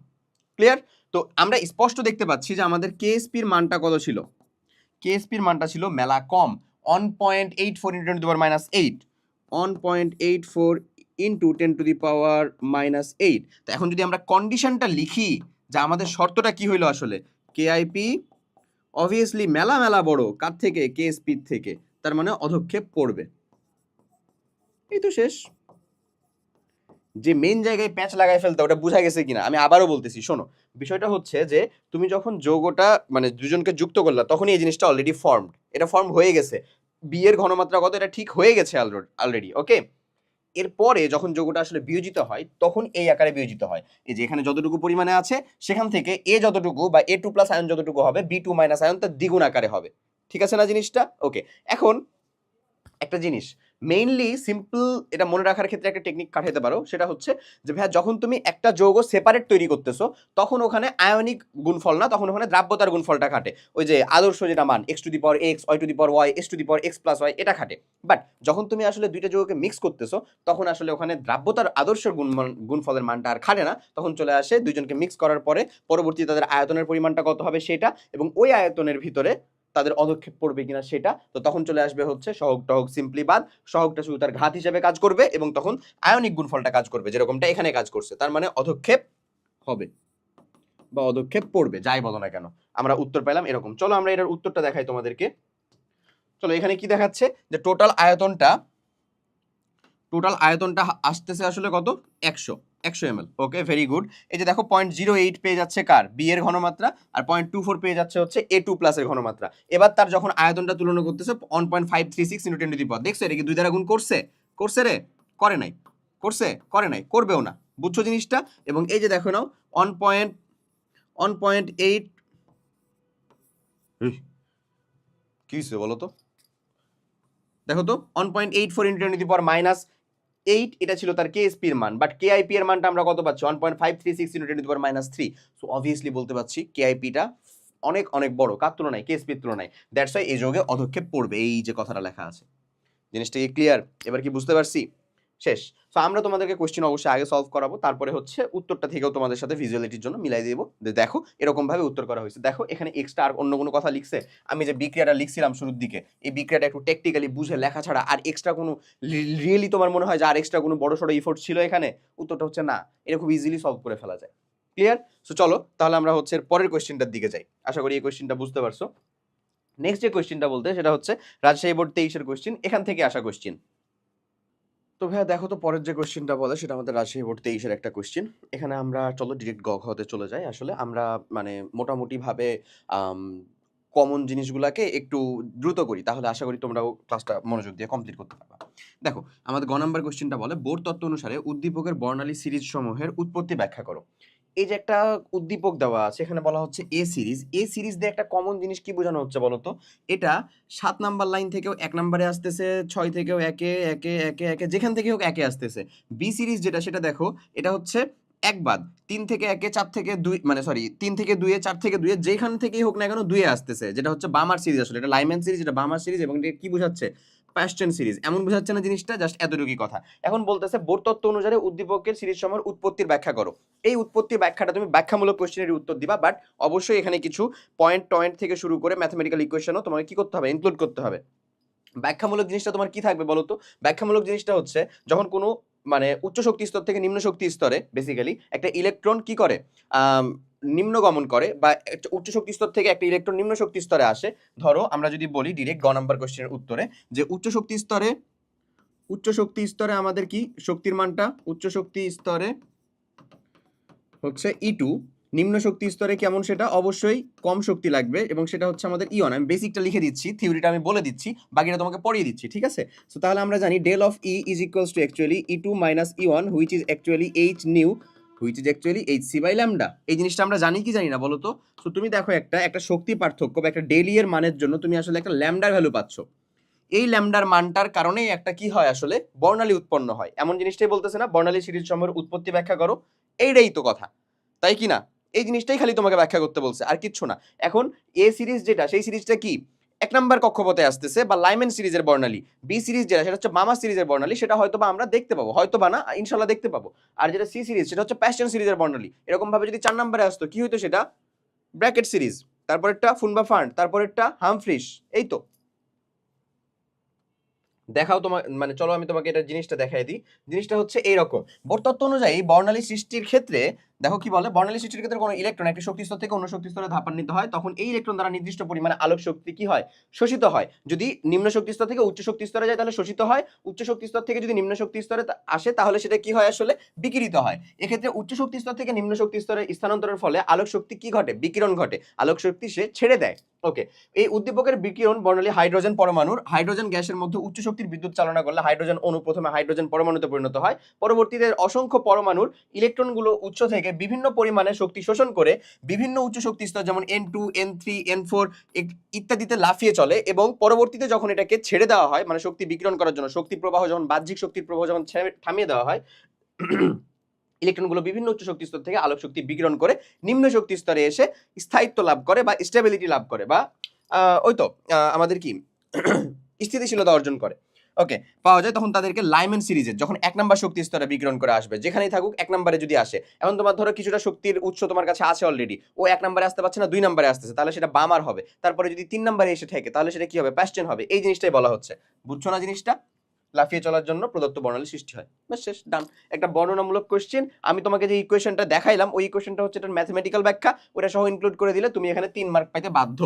ক্লিয়ার? তো আমরা স্পষ্ট দেখতে পাচ্ছি যে আমাদের কেএসপির মানটা কত ছিল? কেএসপির মানটা ছিল মেলা কম, 1.84 into 10 to the power -8, 1.84 into 10 to the power -8। তো এখন যদি আমরা কন্ডিশনটা লিখি যে আমাদের শর্তটা কি হইলো আসলে, কেআইপি অবভিয়াসলি মেলা মেলা বড় কার থেকে? কেএসপির থেকে, তার মানে অধক্ষেপ পড়বে। এই তো শেষ। যে মেন জায়গায় প্যাচ লাগাই ফেলতে, ওটা বোঝা গেছে কিনা আমি আবারও বলতেছি, শোনো। বিষয়টা হচ্ছে যে তুমি যখন যৌগটা মানে দুজনকে যুক্ত করলা তখনই এই জিনিসটা অলরেডি ফর্মড, এটা ফর্ম হয়ে গেছে। বি এর ঘনমাত্রা কত এটা ঠিক হয়ে গেছে অলরেডি, ওকে। এরপরে যখন যৌগটা আসলে বিয়োজিত হয় তখন এই আকারে বিয়োজিত হয়। এই যে এখানে যতটুকু পরিমাণে আছে সেখান থেকে এ যতটুকু বা A2 প্লাস আয়ন যতটুকু হবে B2 মাইনাস আয়ন তার দ্বিগুণ আকারে হবে। ঠিক আছে না জিনিসটা? ওকে। এখন একটা জিনিস মেইনলি সিম্পল এটা মনে রাখার ক্ষেত্রে একটা টেকনিক খাটাইতে পারো, সেটা হচ্ছে যে ভাইয়া যখন তুমি একটা যৌগ সেপারেট তৈরি করতেছো তখন ওখানে আয়নিক গুণফল না, তখন ওখানে দ্রাব্যতার গুণফলটা খাটে। ওই যে আদর্শ যেটা মান X to the power X Y to the power Y S to the power X plus Y, এটা খাটে। বাট যখন তুমি আসলে দুইটা যৌগকে মিক্স করতেছো তখন আসলে ওখানে দ্রাব্যতার আদর্শ গুণফলের মানটা আর খাটে না, তখন চলে আসে দুইজনকে মিক্স করার পরে পরবর্তী তাদের আয়তনের পরিমাণটা কত হবে সেটা, এবং ওই আয়তনের ভিতরে তাদের অধক্ষেপ পড়বে কিনা সেটা। তো তখন চলে আসবে হচ্ছে সহগ টহগ সিম্পলি বাদ, সহগটা শুধু তার ঘাত হিসেবে কাজ করবে এবং তখন আয়নিক গুণফলটা কাজ করবে যেরকমটা এখানে কাজ করছে, তার মানে অধক্ষেপ হবে বা অধক্ষেপ পড়বে, যাই বলো না কেন। আমরা উত্তর পেলাম এরকম। চলো আমরা এটার উত্তরটা দেখাই তোমাদেরকে। চলো এখানে কি দেখাচ্ছে যে টোটাল আয়তনটা আসতেছে আসলে কত? 100 ml। ওকে, ভেরি গুড। এই যে দেখো 0.08 পেয়ে যাচ্ছে কার? বি এর ঘনমাত্রা, আর 0.24 পেয়ে যাচ্ছে হচ্ছে A2 প্লাসের ঘনমাত্রা। এবার তার যখন আয়তনটা তুলনা করতেছে 1.536 ইনটু 10 টু দি পাওয়ার, দেখছো এটা কি 2 দ্বারা গুণ করছে? করছে রে? করে নাই। করছে? করে নাই, করবেও না। বুঝছো জিনিসটা? এবং এই যে দেখো নাও 1.8 কি হয়েছে বলো তো? দেখো তো 1.84 ইনটু 10 টু দি পাওয়ার -8 এটা ছিল তার কেএসপি এর মান, বাট কেআইপি এর মানটা আমরা কত পাচ্ছি? 1.536 into 10 to the power -3। So obviously বলতে পারছি কেআইপিটা অনেক অনেক বড় কার তুলনায়? কেএসপি এর তুলনায়। দ্যাটস ওয়াই এই যোগে অধক্ষেপ পড়বে, এই যে কথাটা লেখা আছে। জিনিসটা কি ক্লিয়ার? এবার কি বুঝতে পারছি? শেষ। সো আমরা তোমাদেরকে কোয়েশ্চেন অবশ্যই আগে সলভ করাবো, তারপরে হচ্ছে উত্তরটা থেকেও তোমাদের সাথে ভিজুয়ালিটির জন্য মিলাই দেবো, দেখো এরকম ভাবে উত্তর করা হয়েছে। দেখো এখানে এক্সট্রা আর অন্য কোনো কথা লিখছে? আমি যে বিক্রিয়াটা লিখছিলাম শুরুর দিকে, এই বিক্রিয়াটা একটু টেকনিক্যালি বুঝে লেখা ছাড়া আর এক্সট্রা কোনো রিয়েলি তোমার মনে হয় যে আর এক্সট্রা কোনো বড় সড়ো ইফোর্ট ছিল এখানে? উত্তরটা হচ্ছে না, এটা খুব ইজিলি সলভ করে ফেলা যায়। ক্লিয়ার? সো চলো তাহলে আমরা হচ্ছে পরের কোয়েশ্চেনটার দিকে যাই। আশা করি এই কোয়েশ্চেনটা বুঝতে পারছো। নেক্সট যে কোয়েশ্চেনটা বলতে সেটা হচ্ছে রাজশাহী বোর্ড 23-এর কোয়েশ্চেন, এখান থেকে আসা কোয়েশ্চেন। তো ভাইয়া দেখো তো পরের যে কোয়েশ্চেনটা বলে সেটা আমাদের রাজশাহী বোর্ড 23-এর একটা কোয়েশ্চেন। এখানে আমরা চলো ডিরেক্ট গ ঘতে চলে যাই। আসলে আমরা মানে মোটামুটিভাবে কমন জিনিসগুলাকে একটু দ্রুত করি, তাহলে আশা করি তোমরাও ক্লাসটা মনোযোগ দিয়ে কমপ্লিট করতে পারবা। দেখো আমাদের গ নাম্বার কোয়েশ্চেনটা বলে বোর তত্ত্ব অনুসারে উদ্দীপকের বর্ণালী সিরিজ সমূহের উৎপত্তি ব্যাখ্যা করো। এই যে একটা উদ্দীপক দেওয়া আছে, এখানে বলা হচ্ছে এ সিরিজ। এ সিরিজ দিয়ে একটা কমন জিনিস কি বোঝানো হচ্ছে বলো তো? এটা 7 নাম্বার লাইন থেকেও 1 নাম্বারে আসতেছে, 6 থেকেও একে একে একে একে যেখান থেকে হোক একে আসতেছে। বি সিরিজ যেটা সেটা দেখো, এটা হচ্ছে এক বাদ 3 থেকে একে 4 থেকে 2 মানে সরি 3 থেকে 2 এ 4 থেকে 2 এ যেখান থেকেই হোক না কেন 2 এ আসতেছে, যেটা হচ্ছে বামার সিরিজ। আসলে এটা লাইম্যান সিরিজ, এটা বামার সিরিজ, এবং এটা কি বোঝাচ্ছে? প্যাস্টেন সিরিজ। এমন বোঝাচ্ছে না জিনিসটা, জাস্ট এতটুকুই কথা। এখন বলতেছে বোর তত্ত্ব অনুসারে উদ্দীপকের সিরিজ সমূহের উৎপত্তির ব্যাখ্যা করো। এই উৎপত্তির ব্যাখ্যাটা তুমি ব্যাখ্যামূলক কোশ্চেনের উত্তর দিবা, বাট অবশ্যই এখানে কিছু পয়েন্ট টয়েন্ট থেকে শুরু করে ম্যাথমেটিক্যাল ইকুয়েশনও তোমাকে কি করতে হবে? ইনক্লুড করতে হবে। ব্যাখ্যামূলক জিনিসটা তোমার কি থাকবে বলো তো? ব্যাখ্যামূলক জিনিসটা হচ্ছে যখন কোনো মানে উচ্চ শক্তি স্তর থেকে নিম্ন শক্তি স্তরে বেসিক্যালি একটা ইলেকট্রন কি করে, নিম্নগমন করে, বা উচ্চ শক্তি স্তর থেকে একটা ইলেকট্রন নিম্ন শক্তি স্তরে আসে। ধরো আমরা যদি বলি ডিরেক্ট গ নাম্বার কোশ্চেনের উত্তরে, যে উচ্চ শক্তি স্তরে আমাদের কি শক্তির মানটা? উচ্চ শক্তি স্তরে হচ্ছে E2, নিম্ন শক্তি স্তরে কেমন? সেটা অবশ্যই কম শক্তি লাগবে, এবং সেটা হচ্ছে আমাদের ইয়ন। আমি বেসিকটা লিখে দিচ্ছি, থিওরিটা আমি বলে দিচ্ছি, বাকিটা তোমাকে পড়িয়ে দিচ্ছি, ঠিক আছে? সো তাহলে আমরা জানি del of E is equals to actually E2 minus E1 which is actually H nu which is actually HC by lambda. এই জিনিসটা আমরা জানি কি জানি না বলো তো? সো তুমি দেখো একটা শক্তি পার্থক্য বা একটা ডেল এর মানের জন্য তুমি আসলে একটা ল্যামডার ভ্যালু পাচ্ছ। এই ল্যামডার মানটার কারণেই একটা কি হয় আসলে বর্ণালী উৎপন্ন হয়। এমন জিনিসটাই বলতেছে না বর্ণালী সিরিজ সমূহের উৎপত্তি ব্যাখ্যা করো, এইটাই তো কথা, তাই কি না? এই জিনিসটাই খালি তোমাকে ব্যাখ্যা করতে বলছে, আর কিচ্ছু না। এখন এ সিরিজ যেটা, সেই সিরিজটা কি? 1 নাম্বার কক্ষপথে আসতেছে বা লাইম্যান সিরিজের বর্ণালী। বি সিরিজ যেটা সেটা হচ্ছে বামা সিরিজের বর্ণালী, সেটা হয়তো বা আমরা দেখতে পাবো, হয়তো বা না, ইনশাল্লাহ দেখতে পাবো। আর যেটা সি সিরিজ সেটা হচ্ছে প্যাস্টেন সিরিজের বর্ণালী। এরকম ভাবে যদি 4 নাম্বারে আসতো কি হইতো? সেটা ব্র্যাকেট সিরিজ, তারপরেরটা ফুন বা ফান্ড, তারপরেরটা হামফ্রিস। এই তো দেখাও তোমার মানে চলো আমি তোমাকে এটা জিনিসটা দেখাই দিই। জিনিসটা হচ্ছে এইরকম, বোর তত্ত্ব অনুযায়ী বর্ণালী সৃষ্টির ক্ষেত্রে দেখো কি বলে, বর্ণালী সৃষ্টির ক্ষেত্রে কোনো ইলেকট্রন একটি শক্তি স্তর থেকে অন্য শক্তি স্তরে ধাপান্বিত হয়, তখন এই ইলেকট্রন দ্বারা নির্দিষ্ট পরিমাণে আলোক শক্তি কি হয়? শোষিত হয়। যদি নিম্ন শক্তি স্তর থেকে উচ্চ শক্তি স্তরে যায় তাহলে শোষিত হয়, উচ্চ শক্তি স্তর থেকে যদি নিম্ন শক্তি স্তরে আসে তাহলে সেটা কি হয়? আসলে বিকিরিত হয়। এক্ষেত্রে উচ্চ শক্তি স্তর থেকে নিম্ন শক্তি স্তরে স্থানান্তরের ফলে আলোক শক্তি কি ঘটে? বিকিরণ ঘটে, আলোক শক্তি সে ছেড়ে দেয়। ওকে, এই উদ্দীপকের বিকিরণ বর্ণালী হাইড্রোজেন পরমাণুর হাইড্রোজেন গ্যাসের মধ্যে উচ্চ শক্তির বিদ্যুৎ চালনা করলে হাইড্রোজেন অণু প্রথমে হাইড্রোজেন পরমাণুতে পরিণত হয়, পরবর্তীতে অসংখ্য পরমাণুর ইলেকট্রনগুলো উচ্চ থেকে বিভিন্ন পরিমাণে শক্তি শোষণ করে বিভিন্ন উচ্চ শক্তি স্তর যেমন N2 N3 N4 ইত্যাদিতে লাফিয়ে চলে, এবং পরবর্তীতে যখন এটাকে ছেড়ে দেওয়া হয় মানে শক্তি বিকিরণ করার জন্য, শক্তি প্রবাহ যখন বাহ্যিক শক্তির প্রবাহ যখন থামিয়ে দেওয়া হয়, ইলেকট্রনগুলো বিভিন্ন উচ্চ শক্তি স্তর থেকে আলোক শক্তি বিকিরণ করে নিম্ন শক্তি স্তরে এসে স্থায়িত্ব লাভ করে বা স্টেবিলিটি লাভ করে, বা ওই তো আমাদের কি স্থিতিশীলতা অর্জন করে। ওকে, পাওয়া যায় তখন তাদেরকে লাইম্যান সিরিজের, যখন 1 নাম্বার শক্তি স্তরে বিকিরণ করে আসবে, যেখানেই থাকুক 1 নাম্বারে যদি আসে। এখন তোমার ধরো কিছুটা শক্তির উৎস তোমার কাছে আছে অলরেডি, ও 1 নাম্বারে আসতে পারছে না, 2 নাম্বারে আসতেছে, তাহলে সেটা বামার হবে। তারপরে যদি 3 নাম্বারে এসে ঠেকে তাহলে সেটা কি হবে? প্যাস্টেন হবে। এই জিনিসটাই বলা হচ্ছে, বুঝছো না জিনিসটা? লাফিয়ে চলার জন্য প্রদত্ত বর্ণালী সৃষ্টি হয়, বাস শেষ, ডান। একটা বর্ণনামূলক কোশ্চেন। আমি তোমাকে যে ইকুয়েশনটা দেখাইলাম ওই ইকুয়েশনটা হচ্ছে এটার ম্যাথমেটিক্যাল ব্যাখ্যা, ওটা সহ ইনক্লুড করে দিলে তুমি এখানে 3 মার্ক পাইতে বাধ্য,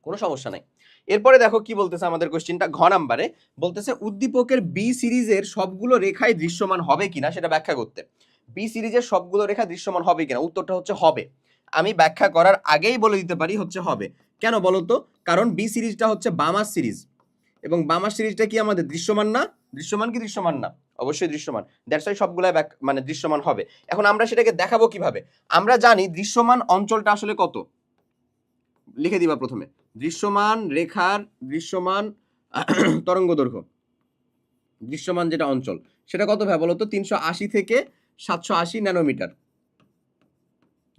কোনো সমস্যা নাই। এরপরে দেখো কি বলতেছে আমাদের কোশ্চেনটা, ঘ নাম্বারে বলতেছে উদ্দীপকের বি সিরিজের সবগুলো রেখায় দৃশ্যমান হবে কিনা সেটা ব্যাখ্যা করতে। বি সিরিজের সবগুলো রেখা দৃশ্যমান হবে কিনা, উত্তরটা হচ্ছে হবে। আমি ব্যাখ্যা করার আগেই বলে দিতে পারি হচ্ছে হবে। কেন বলো তো? কারণ বি সিরিজটা হচ্ছে বামার সিরিজ, এবং বামার সিরিজটা কি আমাদের দৃশ্যমান না? দৃশ্যমান কি দৃশ্যমান না? অবশ্যই দৃশ্যমান। দ্যাটস ওয়াই সবগুলাই মানে দৃশ্যমান হবে। এখন আমরা সেটাকে দেখাবো কিভাবে? আমরা জানি দৃশ্যমান অঞ্চলটা আসলে কত, লিখে দিবা প্রথমে। দৃশ্যমান রেখার দৃশ্যমান তরঙ্গ দৈর্ঘ্য, দৃশ্যমান যেটা অঞ্চল সেটা কত ভাই বলো তো? 380 থেকে 780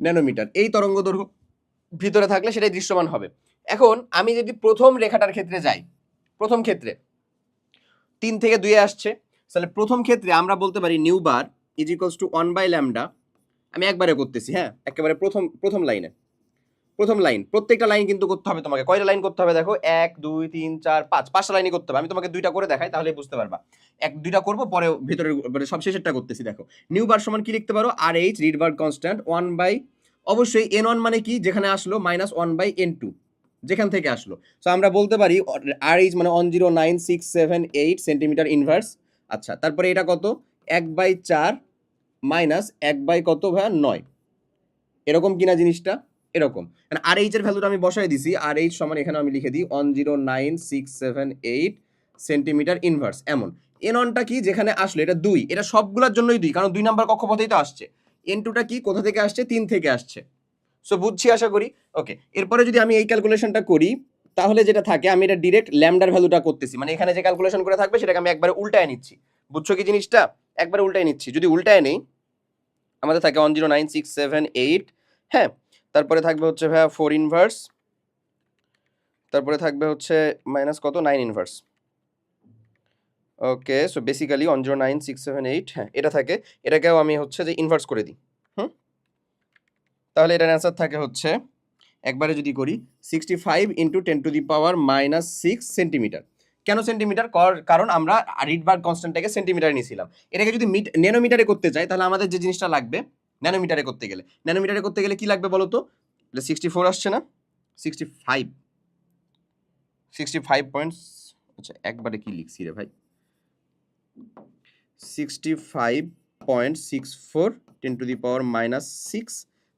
ন্যানোমিটার। এই তরঙ্গ দৈর্ঘ্য ভিতরে থাকলে সেটাই দৃশ্যমান হবে। এখন আমি যদি প্রথম রেখাটার ক্ষেত্রে যাই, প্রথম ক্ষেত্রে 3 থেকে 2 আসছে, তাহলে প্রথম ক্ষেত্রে আমরা বলতে পারি nu bar is equals to 1/λ। আমি একবারে করতেছি, হ্যাঁ, একেবারে প্রথম লাইনে, প্রথম লাইন, প্রত্যেকটা লাইন কিন্তু করতে হবে তোমাকে। কয়টা লাইন করতে হবে দেখো, 1 2 3 4 5, 5টা লাইনই করতে হবে। আমি তোমাকে দুইটা করে দেখাই, তাহলে বুঝতে পারবা। এক দুইটা করবো, পরে ভিতরে মানে সব শেষেরটা করতেছি। দেখো নিউ বার সমান কি লিখতে পারো, আর এইচ রিড বার কনস্ট্যান্ট 1 বাই, অবশ্যই n1 মানে কি, যেখানে আসলো -1/n2, যেখান থেকে আসলো। সো আমরা বলতে পারি আর এইচ মানে 109,678 সেন্টিমিটার ইনভার্স। আচ্ছা, তারপরে এটা কত, 1/4 মাইনাস 1 বাই কত ভাইয়া 9, এরকম কিনা জিনিসটা, এরকম। আর এইচ এর ভ্যালুটা আমি বসাই দিছি, আর এইচ সমান এখানে আমি লিখে দিই 109,678 সেন্টিমিটার ইনভার্স। এমন এন অনটা কি, যেখানে আসলো এটা 2, এটা সবগুলোর জন্যই 2, কারণ 2 নাম্বার কক্ষপথেই তো আসছে। এন টুটা কি, কোথা থেকে আসছে, 3 থেকে আসছে। সো বুঝছি আশা করি। ওকে, এরপরে যদি আমি এই ক্যালকুলেশনটা করি, তাহলে যেটা থাকে, আমি এটা ডিরেক্ট ল্যামডার ভ্যালুটা করতেছি, মানে এখানে যে ক্যালকুলেশন করে থাকবে সেটাকে আমি একবারে উল্টায় নিচ্ছি। বুঝছো কি জিনিসটা, একবারে উল্টায় নিচ্ছি। যদি উল্টায় নেই, আমাদের থাকে 109,678, হ্যাঁ, তারপরে থাকবে হচ্ছে ভাইয়া 4 ইনভার্স, তারপরে থাকবে হচ্ছে মাইনাস কত, 9 ইনভার্স। ওকে, সো বেসিক্যালি 109,678, হ্যাঁ এটা থাকে। এটাকেও আমি হচ্ছে যে ইনভার্স করে দিই, তাহলে এটার অ্যান্সার থাকে হচ্ছে, একবারে যদি করি 65 ইন্টু 10⁻⁻6 সেন্টিমিটার। কেন সেন্টিমিটার, কারণ আমরা রিডবার কনস্ট্যান্টটাকে সেন্টিমিটারে নিয়েছিলাম। এটাকে যদি ন্যানোমিটারে করতে চাই, তাহলে আমাদের যে জিনিসটা লাগবে, ন্যানোমিটারে করতে গেলে কি লাগবে বলো তো, 64 আসছে না, 65 পয়েন্ট, আচ্ছা একবারে কি লিখছি রে ভাই, 65.64 10⁻⁻6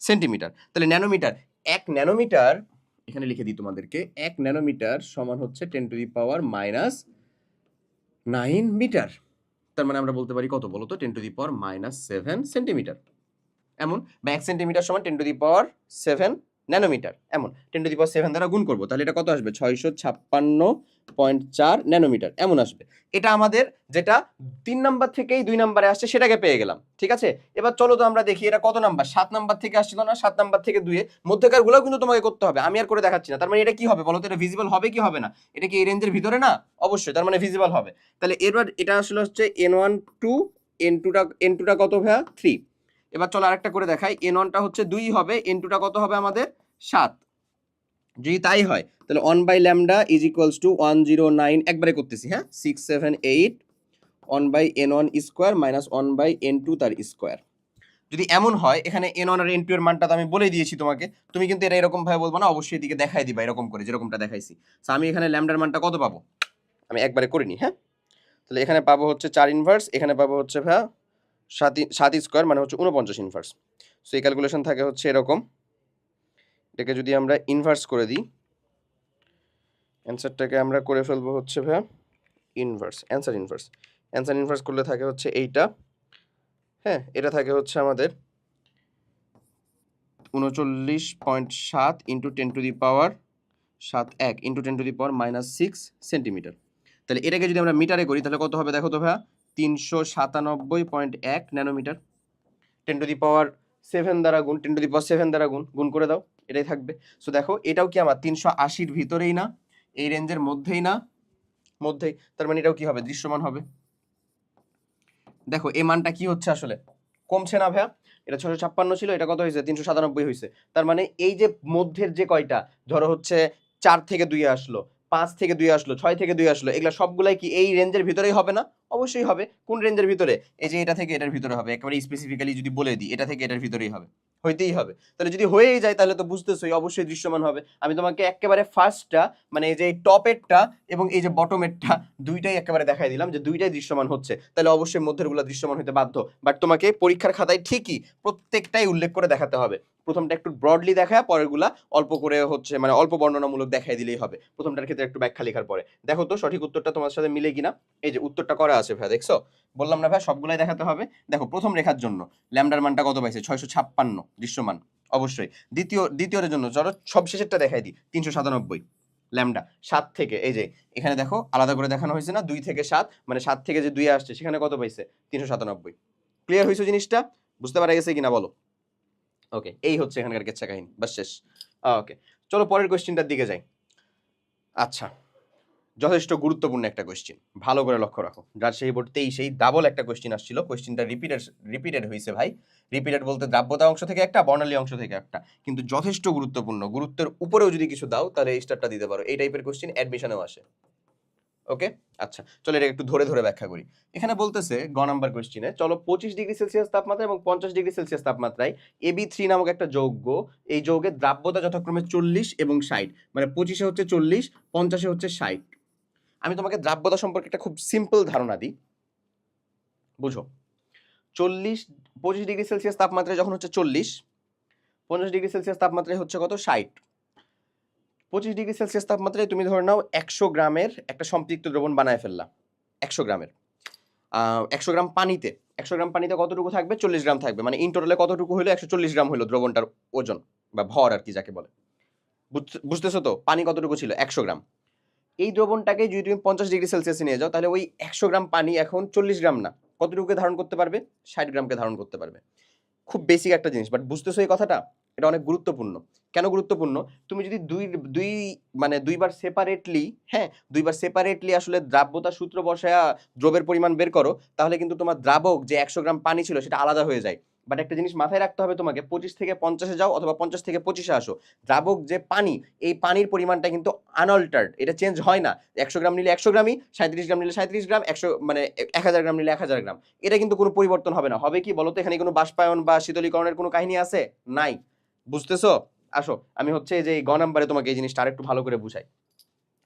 সেন্টিমিটার। তাহলে ন্যানোমিটার, 1 ন্যানোমিটার, এখানে লিখে দিই তোমাদেরকে, 1 ন্যানোমিটার সমান হচ্ছে 10⁻⁻9 মিটার। তার মানে আমরা বলতে পারি কত বলো তো, 10⁻⁻7 সেন্টিমিটার এমন, বা 1 সেন্টিমিটার সমান 10⁻7 ন্যানোমিটার এমন। 10⁻7 দ্বারা গুণ করবো, তাহলে এটা কত আসবে, 656.4 ন্যানোমিটার এমন আসবে। এটা আমাদের যেটা 3 নাম্বার থেকেই 2 নাম্বারে আসছে, সেটাকে পেয়ে গেলাম। ঠিক আছে, এবার চলো তো আমরা দেখি এটা কত নাম্বার, 7 নাম্বার থেকে আসছিল না, 7 নাম্বার থেকে 2 এ মধ্যেকার গুলো কিন্তু তোমাকে করতে হবে, আমি আর করে দেখাচ্ছি না। তার মানে এটা কি হবে বলো তো, এটা ভিজিবল হবে কি হবে না, এটা কি এই রেঞ্জের ভিতরে না, অবশ্যই, তার মানে ভিজিবল হবে। তাহলে এবার এটা আসলে হচ্ছে n1 2, n2টা কত ভাইয়া 3। এবার চলো আরেকটা করে দেখাই, n1টা হচ্ছে 2 হবে, n2টা কত হবে আমাদের 7। যদি তাই হয়, তাহলে 1/λ ইজ ইকুয়ালস টু 109, একবারে করতেছি, হ্যাঁ, 678 1/n1 স্কোয়ার মাইনাস 1/n2 তার স্কোয়ার। যদি এমন হয়, এখানে n1 আর n2 এর মানটা তো আমি বলে দিয়েছি তোমাকে, তুমি কিন্তু এটা এরকম ভাবে বলবো না, অবশ্যই এদিকে দেখাই দিবা এরকম করে, যেরকমটা দেখাইছি। তো আমি এখানে ল্যামডার মানটা কত পাবো, আমি একবারে করিনি, হ্যাঁ, তাহলে এখানে পাবো হচ্ছে 4 ইনভার্স, এখানে পাবো হচ্ছে ভাইয়া 7 স্কোয়ার, মানে হচ্ছে 49 ইনভার্স। সো এই ক্যালকুলেশন থাকে হচ্ছে এরকম। এটাকে যদি আমরা ইনভার্স করে দিই, অ্যান্সারটাকে আমরা করে ফেলবো হচ্ছে ভাইয়া ইনভার্স, অ্যান্সার ইনভার্স করলে থাকে হচ্ছে এইটা, হ্যাঁ, এটা থাকে হচ্ছে আমাদের 39.7 ইন্টু 10⁻7 ইন্টু 10⁻⁻6 সেন্টিমিটার। তাহলে এটাকে যদি আমরা মিটারে করি, তাহলে কত হবে দেখো তো ভাইয়া, 397.1 ন্যানোমিটার। 10⁻7 দ্বারা গুণ, 10⁻7 দ্বারা গুণ করে দাও, এটাই থাকবে। সো দেখো এটাও কি আমার 380-র ভিতরেই না, এই রেঞ্জের মধ্যেই না, মধ্যেই, তার মানে এটাও কি হবে, দৃশ্যমান হবে। দেখো এই মানটা কি হচ্ছে আসলে, কমছে না ভাইয়া, এটা 656 ছিল, এটা কত হয়েছে, 397 হয়েছে। তার মানে এই যে মধ্যের যে কয়টা, ধরো হচ্ছে 4 থেকে 2 আসলো, 5 থেকে 2 আসলো, 6 থেকে 2 আসলো, এগুলা সবগুলাই কি এই রেঞ্জের ভিতরেই হবে না, অবশ্যই হবে। কোন রেঞ্জের ভিতরে, এই যে এটা থেকে এটার ভিতরে হবে, একেবারে স্পেসিফিক্যালি যদি বলে দিই, এটা থেকে এটার ভিতরেই হবে, হইতেই হবে। তাহলে যদি হয়েই যায়, তাহলে তো বুঝতেছই অবশ্যই দৃশ্যমান হবে। আমি তোমাকে একেবারে ফার্স্টটা, মানে এই যে টপেরটা এবং এই যে বটমেরটা, দুইটাই একেবারে দেখাই দিলাম যে দুইটাই দৃশ্যমান হচ্ছে, তাহলে অবশ্যই মধ্যেরগুলো দৃশ্যমান হতে বাধ্য। বাট তোমাকে পরীক্ষার খাতায় ঠিকই প্রত্যেকটাই উল্লেখ করে দেখাতে হবে। প্রথমটা একটু ব্রডলি দেখায়, পরেরগুলা অল্প করে হচ্ছে মানে অল্প বর্ণনামূলক দেখাই দিলেই হবে। প্রথমটার ক্ষেত্রে একটু ব্যাখ্যা লেখার পরে দেখো তো সঠিক উত্তরটা তোমার সাথে মিলে কিনা। এই যে উত্তরটা করা আছে ভাই, দেখছো, বললাম না ভাই, সবগুলাই দেখাতে হবে। দেখো প্রথম রেখার জন্য ল্যামডার মানটা কত পাইছে, 656 দৃশ্যমান, অবশ্যই। দ্বিতীয়র জন্য চলো সব শেষেরটা দেখাই দিই, 397 ল্যামডা 7 থেকে, এই যে এখানে দেখো আলাদা করে দেখানো হয়েছে না, 2 থেকে 7, মানে 7 থেকে যে 2 আসছে সেখানে কত পাইছে, 397। ক্লিয়ার হয়েছে জিনিসটা, বুঝতে পারা গেছে কিনা বলো। ওকে, এই হচ্ছে এখানকার কেচ্ছা কাহিনী, বাস শেষ। ওকে, চলো পরের কোয়েশ্চেনটার দিকে যাই। আচ্ছা, যথেষ্ট গুরুত্বপূর্ণ একটা কোয়েশ্চেন, ভালো করে লক্ষ্য রাখো। রাজশাহী বোর্ড 23 ডাবল একটা কোয়েশ্চেন আসছিল, কোয়েশ্চেনটা রিপিটেড হয়েছে ভাই। রিপিটেড বলতে দ্রাব্যতা অংশ থেকে একটা, বর্ণালী অংশ থেকে একটা, কিন্তু যথেষ্ট গুরুত্বপূর্ণ। গুরুত্বের উপরেও যদি কিছু দাও তাহলে এই স্টারটা দিতে পারো। এই টাইপের কোয়েশ্চেন অ্যাডমিশনেও আসে। ওকে, আচ্ছা চলো এটা একটু ধরে ধরে ব্যাখ্যা করি। এখানে বলতেছে গ নাম্বার কোয়েশ্চেনে, চলো 25°C তাপমাত্রা এবং 50°C তাপমাত্রায় AB3 নামক একটা যৌগ, এই যৌগের দ্রাব্যতা যথাক্রমে 40 এবং 60, মানে 25-এ হচ্ছে 40, 50-এ হচ্ছে 60। আমি তোমাকে দ্রাব্যতা সম্পর্কে একটা খুব সিম্পল ধারণা দিই, বুঝো। 25°C তাপমাত্রায় যখন হচ্ছে 40, 50°C তাপমাত্রায় হচ্ছে কত, 60। 25°C তাপমাত্রায় তুমি ধরে নাও 100 গ্রামের একটা সম্পৃক্ত দ্রবণ বানায় ফেললা। 100 গ্রামের 100 গ্রাম পানিতে, 100 গ্রাম পানিতে কতটুকু থাকবে, 40 গ্রাম থাকবে, মানে ইন টোটালে কতটুকু হলো, 140 গ্রাম হলো দ্রবণটার ওজন বা ভর আর কি যাকে বলে। বুঝতেছো তো, পানি কতটুকু ছিল, 100 গ্রাম। এই দ্রবণটাকে যদি তুমি 50°C নিয়ে যাও, তাহলে ওই 100 গ্রাম পানি এখন 40 গ্রাম না, কতটুকুকে ধারণ করতে পারবে, 60 গ্রামকে ধারণ করতে পারবে। খুব বেসিক একটা জিনিস, বাট বুঝতেছো এই কথাটা, এটা অনেক গুরুত্বপূর্ণ। কেন গুরুত্বপূর্ণ, তুমি যদি দুইবার সেপারেটলি, হ্যাঁ দুইবার সেপারেটলি আসলে দ্রাব্যতা সূত্র বসায়া দ্রবের পরিমাণ বের করো, তাহলে কিন্তু তোমার দ্রাবক যে 100 গ্রাম পানি ছিল সেটা আলাদা হয়ে যায়। বাট একটা জিনিস মাথায় রাখতে হবে তোমাকে, 25 থেকে 50-এ যাও অথবা 50 থেকে 25-এ আসো, দ্রাবক যে পানি, এই পানির পরিমাণটা কিন্তু আনঅল্টার্ড, এটা চেঞ্জ হয় না। 100 গ্রাম নিলে 100 গ্রামই, 37 গ্রাম নিলে 37 গ্রাম, 100 মানে 1000 গ্রাম নিলে 1000 গ্রাম, এটা কিন্তু কোনো পরিবর্তন হবে না। হবে কি বলতো, এখানে কোনো বাষ্পায়ন বা শীতলীকরণের কোনো কাহিনী আছে? নাই। বুঝতেছো? আসো আমি হচ্ছে যে গ নাম্বারে তোমাকে এই জিনিসটা আরেকটু ভালো করে বুঝাই।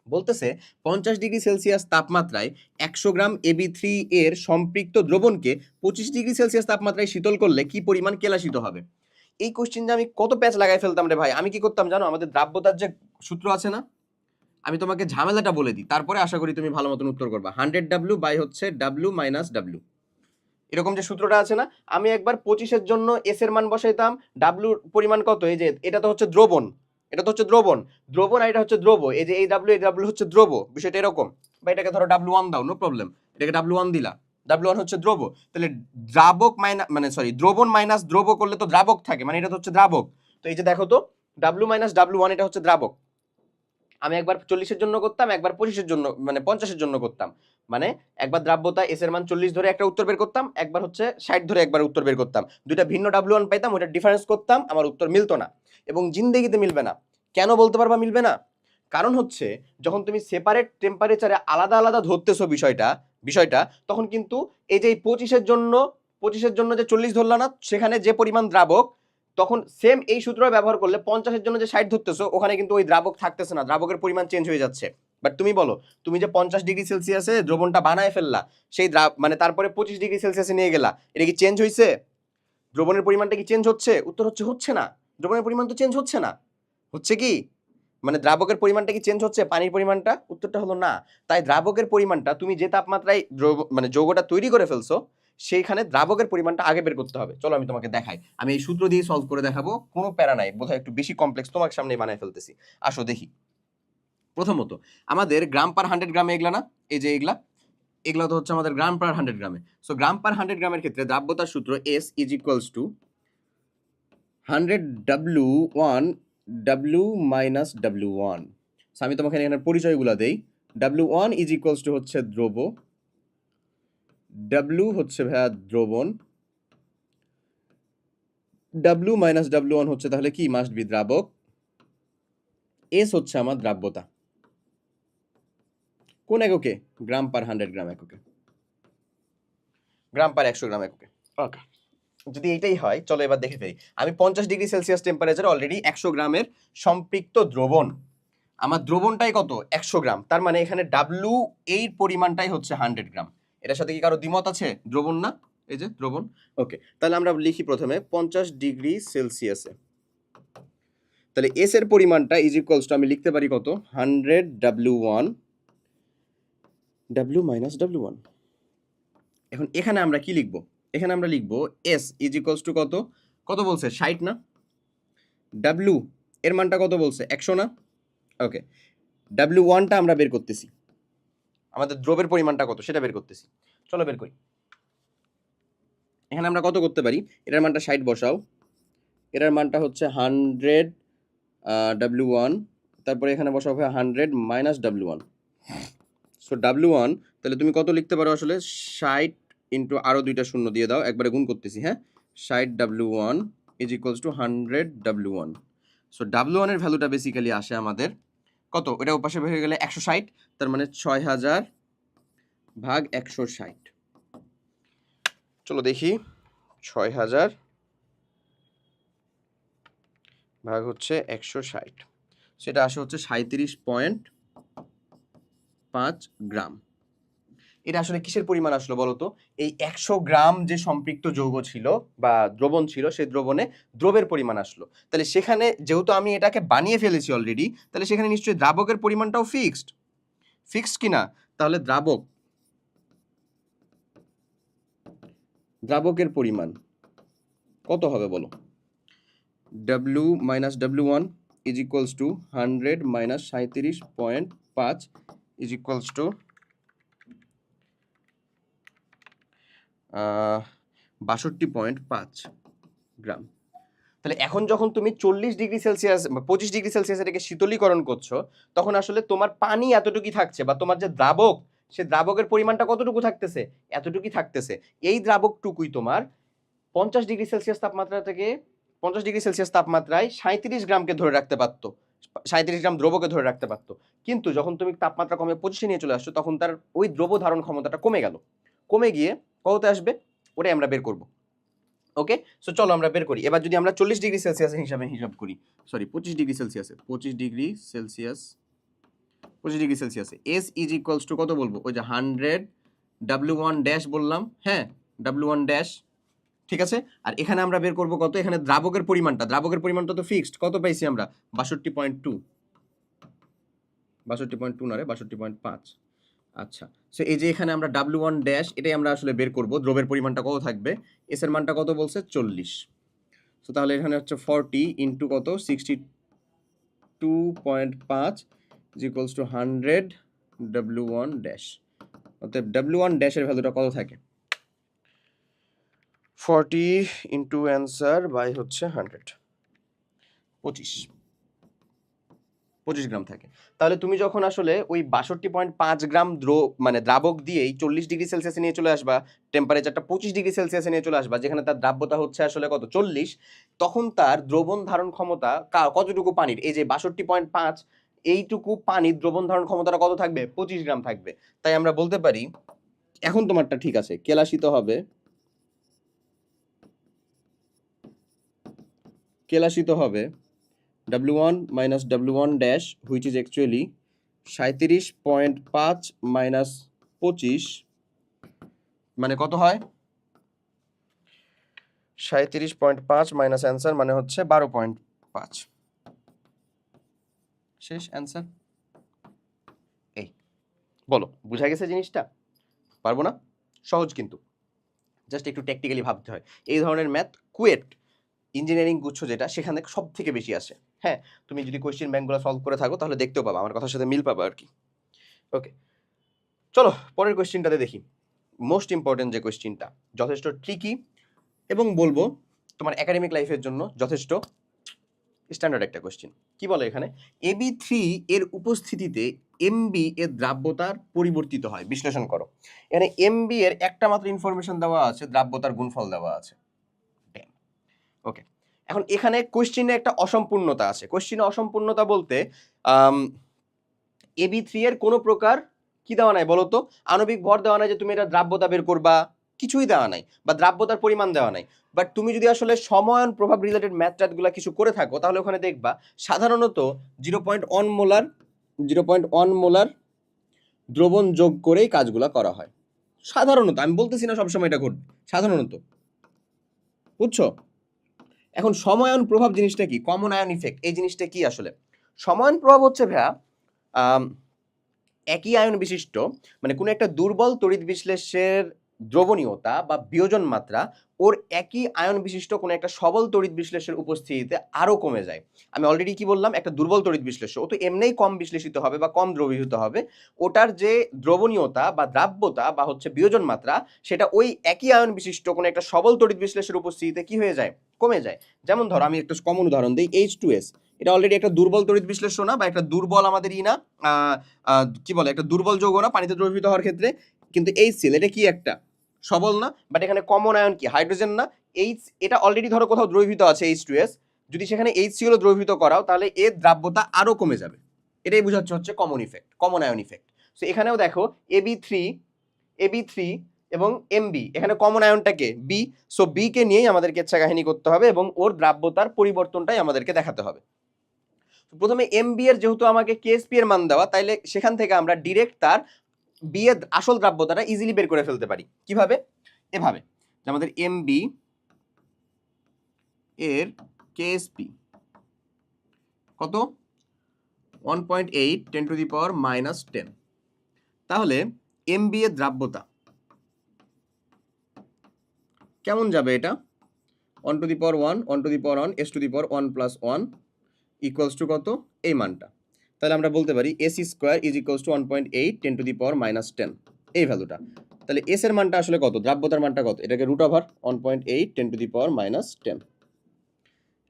বলতেছে 50°C তাপমাত্রায় 100 গ্রাম AB3 এর সম্পৃক্ত দ্রবণকে 25°C তাপমাত্রায় শীতল করলে কি পরিমাণ কেলাসিত হবে। এই কোশ্চেনটা আমি কত প্যাচ লাগাই ফেলতাম রে ভাই। আমি কি করতাম জানো, আমাদের দ্রাব্যতার যে সূত্র আছে না, আমি তোমাকে ঝামেলাটা বলে দিই, তারপরে আশা করি তুমি ভালো মতন উত্তর করবা। 100W বাই হচ্ছে W মাইনাস W, এরকম যে সূত্রটা আছে না, আমি একবার 25-এর জন্য এস এর মান বসাইতাম, ডাব্লুর পরিমাণ কত, এই যে এটা তো হচ্ছে দ্রবণ, এটা তো হচ্ছে দ্রবণ, দ্রবণ আর এটা হচ্ছে দ্রব, এই যে এই ডাব্লু হচ্ছে দ্রব, বিষয়টা এরকম। বা এটাকে ধরো W1 দাও, নো প্রবলেম, এটাকে W1 দিলা, W1 হচ্ছে দ্রব, তাহলে দ্রাবক মাইনাস মানে সরি দ্রবণ মাইনাস দ্রব করলে তো দ্রাবক থাকে, মানে এটা তো হচ্ছে দ্রাবক। তো এই যে দেখো তো, W মাইনাস W1 এটা হচ্ছে দ্রাবক। আমি একবার 40-এর জন্য করতাম, একবার 25-এর জন্য মানে 50-এর জন্য করতাম, মানে একবার দ্রাব্যতা এস এর মান 40 ধরে একটা উত্তর বের করতাম, একবার হচ্ছে 60 ধরে একবার উত্তর বের করতাম, দুইটা ভিন্ন W1 পাইতাম, ওটা ডিফারেন্স করতাম, আমার উত্তর মিলতো না, এবং জিন্দেগিতে মিলবে না। কেন বলতে পারবা মিলবে না? কারণ হচ্ছে যখন তুমি সেপারেট টেম্পারেচারে আলাদা আলাদা ধরতেছো বিষয়টা তখন কিন্তু এই যে 25-এর জন্য যে 40 ধরলা না, সেখানে যে পরিমাণ দ্রাবক, তখন সেম এই সূত্র ব্যবহার করলে 50-এর জন্য যে 60 ধরতেছো, ওখানে কিন্তু ওই দ্রাবক থাকতেছে না, দ্রাবকের পরিমাণ চেঞ্জ হয়ে যাচ্ছে। বাট তুমি বলো, তুমি যে 50°C দ্রবণটা বানায় ফেললা, সেই মানে তারপরে 25°C নিয়ে গেলা, এটা কি চেঞ্জ হয়েছে? দ্রবণের পরিমাণটা কি চেঞ্জ হচ্ছে? উত্তর হচ্ছে হচ্ছে না। দ্রবণের পরিমাণ তো চেঞ্জ হচ্ছে না, হচ্ছে কি, মানে দ্রাবকের পরিমাণটা কি চেঞ্জ হচ্ছে, পানির পরিমাণটা? উত্তরটা হলো না। তাই দ্রাবকের পরিমাণটা তুমি যে তাপমাত্রায় মানে যৌগটা তৈরি করে ফেলছো, সেইখানে দ্রাবকের পরিমাণটা আগে বের করতে হবে। চলো আমি তোমাকে দেখাই, আমি এই সূত্র দিয়ে সলভ করে দেখাবো, কোনো প্যারা নাই, বোধহয় একটু বেশি কমপ্লেক্স তোমার সামনে বানায় ফেলতেছি। আসো দেখি। প্রথমত আমাদের গ্রাম পার 100 গ্রামে এগুলা না, এই যে এগুলা তো হচ্ছে আমাদের গ্রাম পার 100 গ্রামে। সো গ্রাম পার 100 গ্রামের ক্ষেত্রে দ্রাব্যতার সূত্র S is equals two 100W1 W minus W1। আমি তোমাকে এখানে পরিচয়গুলো দেই। W1 ইজ ইকুয়ালস টু হচ্ছে দ্রব, W হচ্ছে ভাইয়া দ্রবণ, W মাইনাস W1 হচ্ছে তাহলে কি, মাস্ট বি দ্রাবক, S হচ্ছে আমার দ্রাব্যতা। কোন এককে? গ্রাম পার 100 গ্রাম এককে, গ্রাম পার 100 গ্রাম এককে। ওকে, যদি এইটাই হয় চলো এবার দেখে ফেলি। আমি 50°C টেম্পারেচারে অলরেডি 100 গ্রামের সম্পৃক্ত দ্রবণ, আমার দ্রবণটাই কত, 100 গ্রাম, তার মানে এখানে ডাব্লু এই পরিমাণটাই হচ্ছে 100 গ্রাম। এটার সাথে কি কারো দ্বিমত আছে? দ্রবণ না, এই যে দ্রবণ। ওকে, তাহলে আমরা লিখি প্রথমে 50°C, তাহলে এস এর পরিমাণটা ইজ ইকুয়ালস টু আমি লিখতে পারি কত, 100W1 W মাইনাস W1। এখন এখানে আমরা কি লিখবো, এখানে আমরা লিখবো এস ইজ ইকুয়ালস টু কত, কত বলছে 60 না, ডাব্লু এর মানটা কত বলছে 100 না। ওকে, W1টা আমরা বের করতেছি, আমাদের দ্রবের পরিমাণটা কত সেটা বের করতেছি। চলো বের করি। এখানে আমরা কত করতে পারি, এটার মানটা 60 বসাও, এটার মানটা হচ্ছে 100 W1, তারপরে এখানে বসাও 100 মাইনাস W1। সো W1 তাহলে তুমি কত লিখতে পারো আসলে 60 ইন্টু আরও 2টা শূন্য দিয়ে দাও, একবারে গুণ করতেছি, হ্যাঁ, 60 W1 is equals two 100 W1। So W1 এর ভ্যালুটা বেসিক্যালি আসে আমাদের কত, এটা ওপাশে হয়ে গেলে 160, তার মানে 6000 ভাগ 160। চলো দেখি 6000 ভাগ হচ্ছে 160, সেটা আসে হচ্ছে 37.5 গ্রাম। এটা আসলে কিসের পরিমাণ আসলো বলো তো? এই 100 গ্রাম যে সম্পৃক্ত যৌগ ছিল বা দ্রবণ ছিল, সেই দ্রবণে দ্রবের পরিমাণ আসলো। তাহলে সেখানে যেহেতু আমি এটাকে বানিয়ে ফেলেছি অলরেডি, তাহলে সেখানে নিশ্চয়ই দ্রাবকের পরিমাণটাও ফিক্সড কিনা? তাহলে দ্রাবকের পরিমাণ কত হবে বলো? W minus W1 is equals two 100 minus 37.5 is equals two 62.5 গ্রাম। তাহলে এখন যখন তুমি 40 ডিগ্রি সেলসিয়াস বা 25 ডিগ্রি সেলসিয়াস এটাকে শীতলীকরণ করছো, তখন আসলে তোমার পানি এতটুকুই থাকছে, বা তোমার যে দ্রাবক, সে দ্রাবকের পরিমাণটা কতটুকু থাকতেছে? এতটুকুই থাকতেছে। এই দ্রাবকটুকুই তোমার 50 ডিগ্রি সেলসিয়াস তাপমাত্রা থেকে 50 ডিগ্রি সেলসিয়াস তাপমাত্রায় 37 গ্রামকে ধরে রাখতে পারতো, 37 গ্রাম দ্রবকে ধরে রাখতে পারতো। কিন্তু যখন তুমি তাপমাত্রা কমে 25-এ নিয়ে চলে আসছো, তখন তার ওই দ্রব ধারণ ক্ষমতাটা কমে গিয়ে কততে আসবে, ওটাই আমরা বের করব। ওকে, সো চলো আমরা বের করি। এবার যদি আমরা 40 ডিগ্রি সেলসিয়াসের হিসাব করি, সরি 25 ডিগ্রি সেলসিয়াসে এস ইজ ইকুয়ালস টু কত বলবো? ওই যে 100 W1 ড্যাশ বললাম, হ্যাঁ, W1 ড্যাশ, ঠিক আছে। আর এখানে আমরা বের করব কত? এখানে দ্রাবকের পরিমাণটা তো ফিক্সড, কত পাইছি আমরা? 62.2 না রে, 62.5। আচ্ছা, সো এই যে এখানে আমরা W1 ড্যাশ এটাই আমরা আসলে বের করব, দ্রবের পরিমাণটা কত থাকবে, এস এর মানটা কত বলছে? 40। সো তাহলে এখানে হচ্ছে 40 ইন্টু কত, 62.5 is equals two 100 W1 dash. অতএব W1 ড্যাশের ভ্যালুটা কত থাকে? 40 ইন্টু অ্যান্সার বাই হচ্ছে 100, 25 গ্রাম থাকে। তাহলে তুমি যখন আসলে ওই 62.5 গ্রাম মানে দ্রাবক দিয়েই 40 ডিগ্রি সেলসিয়াসে নিয়ে চলে আসবা, টেম্পারেচারটা 25 ডিগ্রি সেলসিয়াসে নিয়ে চলে আসবা, যেখানে তার দ্রাব্যতা হচ্ছে আসলে কত, 40, তখন তার দ্রবণ ধারণ ক্ষমতা কতটুকু পানির, এই যে 62.5, এইটুকু পানির দ্রবণ ধারণ ক্ষমতাটা কত থাকবে? 25 গ্রাম থাকবে। তাই আমরা বলতে পারি, এখন তোমারটা ঠিক আছে, কেলাসিত হবে W1 minus W1 dash, which is actually 37.5 minus 25, মানে কত হয়? 37.5 মাইনাস অ্যান্সার মানে হচ্ছে 12.5। শেষ অ্যান্সার। এই বলো, বুঝা গেছে জিনিসটা? পারবো না? সহজ, কিন্তু জাস্ট একটু টেকনিক্যালি ভাবতে হয়। এই ধরনের ম্যাথ কুয়েট ইঞ্জিনিয়ারিং গুচ্ছ যেটা, সেখানে সব থেকে বেশি আসে। হ্যাঁ, তুমি যদি কোয়েশ্চেন ব্যাংকগুলো সলভ করে থাকো তাহলে দেখতেও পাবা, আমার কথার সাথে মিল পাবা আর কি। ওকে, চলো পরের কোয়েশ্চেনটাতে দেখি। মোস্ট ইম্পর্টেন্ট যে কোয়েশ্চেনটা, যথেষ্ট ট্রিকি এবং বলবো তোমার একাডেমিক লাইফের জন্য যথেষ্ট স্ট্যান্ডার্ড একটা কোয়েশ্চেন। কি বলে এখানে? AB3 এর উপস্থিতিতে MB এর দ্রাব্যতার পরিবর্তিত হয়, বিশ্লেষণ করো। এখানে MB এর একটা মাত্র ইনফরমেশন দেওয়া আছে, দ্রাব্যতার গুণফল দেওয়া আছে। ওকে, এখন এখানে কোয়েশ্চেনে একটা অসম্পূর্ণতা আছে। কোয়েশ্চেনে অসম্পূর্ণতা বলতে AB3 এর কোনো প্রকার কি দেওয়া নাই বলো তো? আণবিক ভর দেওয়া নাই যে তুমি এটা দ্রাব্যতা বের করবা, কিছুই দেওয়া নাই, বা দ্রাব্যতার পরিমাণ দেওয়া নাই। বাট তুমি যদি আসলে সমায়ন প্রভাব রিলেটেড ম্যাথ কিছু করে থাকো, তাহলে ওখানে দেখবা সাধারণত 0.1 মোলার দ্রবণ যোগ করেই কাজগুলা করা হয়। সাধারণত, আমি বলতেছি না সবসময় এটা ঘটবে, সাধারণত, বুঝছো? এখন সমায়ন প্রভাব জিনিসটা কি? কমন আয়ন ইফেক্ট, এই জিনিসটা কি আসলে? সমায়ন প্রভাব হচ্ছে ভাইয়া একই আয়ন বিশিষ্ট, মানে কোনো একটা দুর্বল তড়িৎ বিশ্লেষের দ্রবণীয়তা বা বিয়োজন মাত্রা ওর একই আয়ন বিশিষ্ট কোনো একটা সবল তড়িৎ বিশ্লেষের উপস্থিতিতে আরো কমে যায়। আমি অলরেডি কি বললাম, একটা দুর্বল তড়িৎ বিশ্লেষ্য ও তো এমনিই কম বিশ্লেষিত হবে বা কম দ্রবীভূত হবে, ওটার যে দ্রবণীয়তা বা দ্রাব্যতা বা হচ্ছে বিয়োজন মাত্রা, সেটা ওই একই আয়ন বিশিষ্ট কোনো একটা সবল তড়িৎ বিশ্লেষের উপস্থিতিতে কি হয়ে যায়? কমে যায়। যেমন ধরো আমি একটা কমন উদাহরণ দিই, H2S। এটা অলরেডি একটা দুর্বল তড়িৎ বিশ্লেষ্য না, বা একটা দুর্বল আমাদের ই না, কি বলে, একটা দুর্বল যৌগ না পানিতে দ্রবীভূত হওয়ার ক্ষেত্রে। কিন্তু HCl এটা কি একটা সবল না, বাট এখানে কমন আয়ন কি হাইড্রোজেন না। এটা অলরেডি ধরো কোথাও দ্রবীভূত আছে H2S, যদি সেখানে HCl দ্রবীভূত করাও তাহলে এর দ্রাব্যতা আরো কমে যাবে। এটাই বোঝাচ্ছে হচ্ছে common effect, common ion effect. So এখানেও দেখো AB3 এবং MB, এখানে কমন আয়নটাকে বি। সো বি কে নিয়েই আমাদের কেচ্ছা কাহিনী করতে হবে এবং ওর দ্রাব্যতার পরিবর্তনটাই আমাদেরকে দেখাতে হবে। প্রথমে MB এর যেহেতু আমাকে KSP এর মান দেওয়া, তাইলে সেখান থেকে আমরা ডিরেক্ট তার বি এর আসল দ্রাব্যতাটা ইজিলি বের করে ফেলতে পারি। কিভাবে? এভাবে, যে আমাদের MB এর KSP কত? 1.8 10⁻⁻10। তাহলে MB এর দ্রাব্যতা কেমন যাবে? এটা 1⁻1 1⁻1 S⁻1 + 1 ইকুয়ালস টু কত? এই মানটা। তাহলে আমরা বলতে পারি AC² = 1.8 10⁻⁻10, এই ভ্যালুটা। তাহলে এস এর মানটা আসলে কত? দ্রাব্যতার মানটা কত? এটাকে √1.8 10⁻⁻10